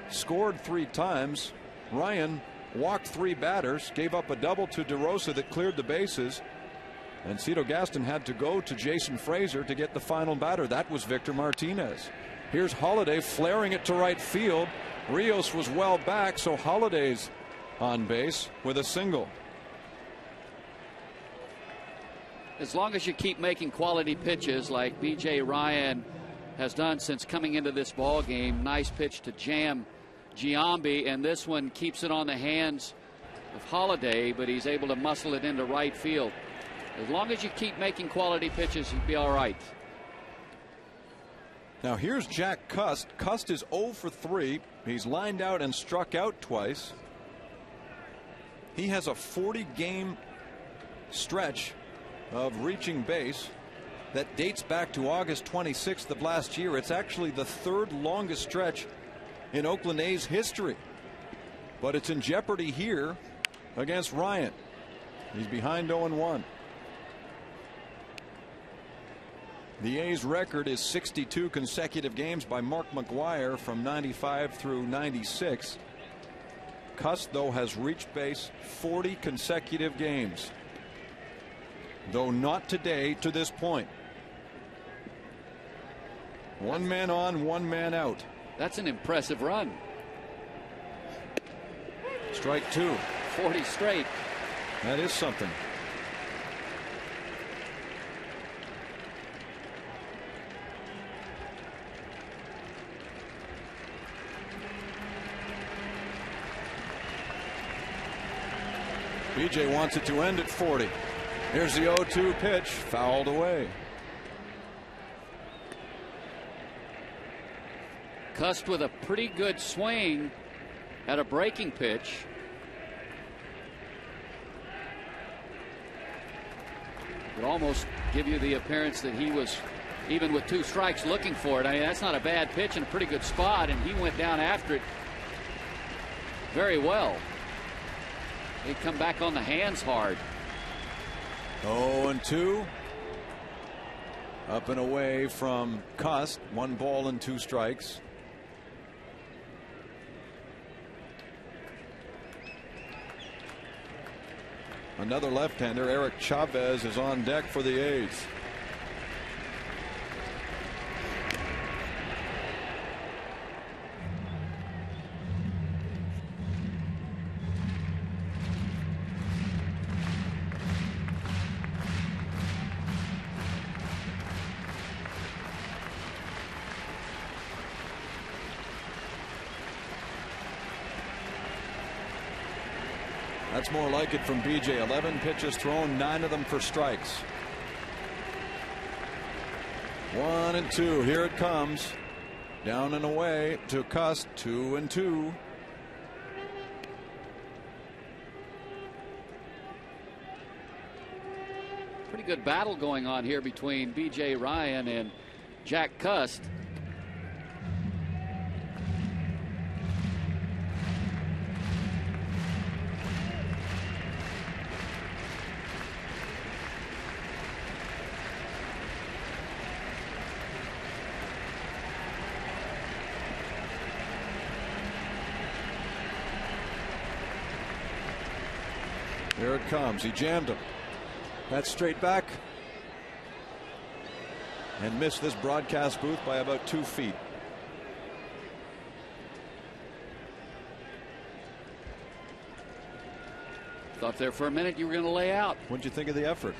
scored 3 times. Ryan walked 3 batters, gave up a double to DeRosa that cleared the bases, and Cito Gaston had to go to Jason Frazier to get the final batter. That was Victor Martinez. Here's Halladay flaring it to right field. Rios was well back, so Halladay's on base with a single. As long as you keep making quality pitches like B.J. Ryan has done since coming into this ball game. Nice pitch to jam Giambi, and this one keeps it on the hands of Halladay, but he's able to muscle it into right field. As long as you keep making quality pitches, you'll be all right. Now here's Jack Cust. Cust is 0 for 3. He's lined out and struck out twice. He has a 40-game stretch of reaching base that dates back to August 26th of last year. It's actually the 3rd longest stretch in Oakland A's history. But it's in jeopardy here against Ryan. He's behind 0-1. The A's record is 62 consecutive games by Mark McGwire from 95 through 96. Cust, though, has reached base 40 consecutive games, though not today to this point. 1 man on, 1 man out. That's an impressive run. Strike 2. 40 straight. That is something. BJ wants it to end at 40. Here's the 0-2 pitch, fouled away. Cust with a pretty good swing at a breaking pitch. Would almost give you the appearance that he was, even with 2 strikes, looking for it. I mean, that's not a bad pitch in a pretty good spot, and he went down after it very well. He'd come back on the hands hard. 0-2. Up and away from Cust. 1 ball and 2 strikes. Another left-hander, Eric Chavez, is on deck for the A's. That's more like it from BJ. 11 pitches thrown, 9 of them for strikes. 1-2. Here it comes. Down and away to Cust. 2-2. Pretty good battle going on here between B.J. Ryan and Jack Cust. Here it comes. He jammed him. That's straight back. And missed this broadcast booth by about 2 feet. Thought there for a minute you were going to lay out. What'd you think of the effort?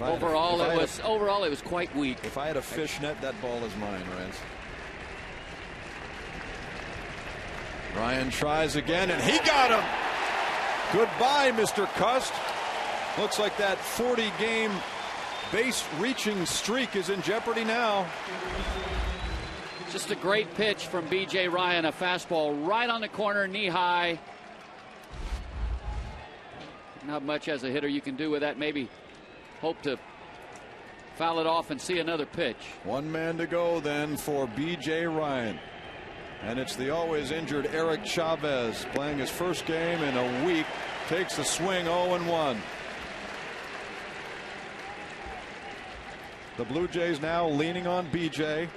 Overall, it was quite weak. If I had a fish net, that ball is mine, Rance. Ryan tries again, and he got him. Goodbye, Mr. Cust. Looks like that 40-game base reaching streak is in jeopardy now. Just a great pitch from B.J. Ryan. A fastball right on the corner, knee high. Not much as a hitter you can do with that. Maybe hope to foul it off and see another pitch. 1 man to go then for B.J. Ryan. And it's the always injured Eric Chavez playing his first game in a week. Takes the swing 0-1. The Blue Jays now leaning on BJ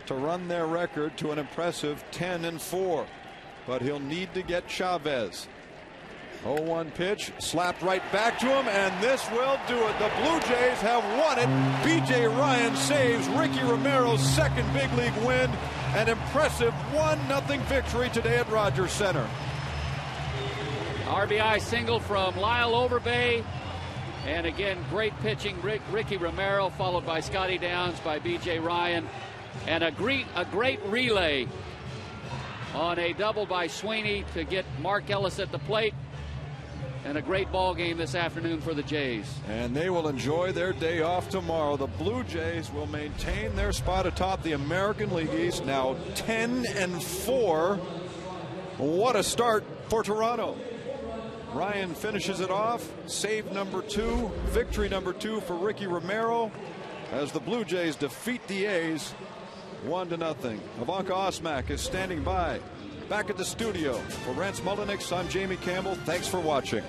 to run their record to an impressive 10-4. But he'll need to get Chavez. 0-1 pitch, slapped right back to him, and this will do it. The Blue Jays have won it. B.J. Ryan saves Ricky Romero's second big league win. An impressive 1-0 victory today at Rogers Center. RBI single from Lyle Overbay. And again, great pitching, Ricky Romero, followed by Scotty Downs, by B.J. Ryan. And a great relay on a double by Sweeney to get Mark Ellis at the plate. And a great ball game this afternoon for the Jays. And they will enjoy their day off tomorrow. The Blue Jays will maintain their spot atop the American League East, now 10-4. What a start for Toronto. Ryan finishes it off. Save number 2, victory number 2 for Ricky Romero as the Blue Jays defeat the A's 1-0. Ivanka Osmak is standing by. Back at the studio for Rance Mullenix, I'm Jamie Campbell. Thanks for watching.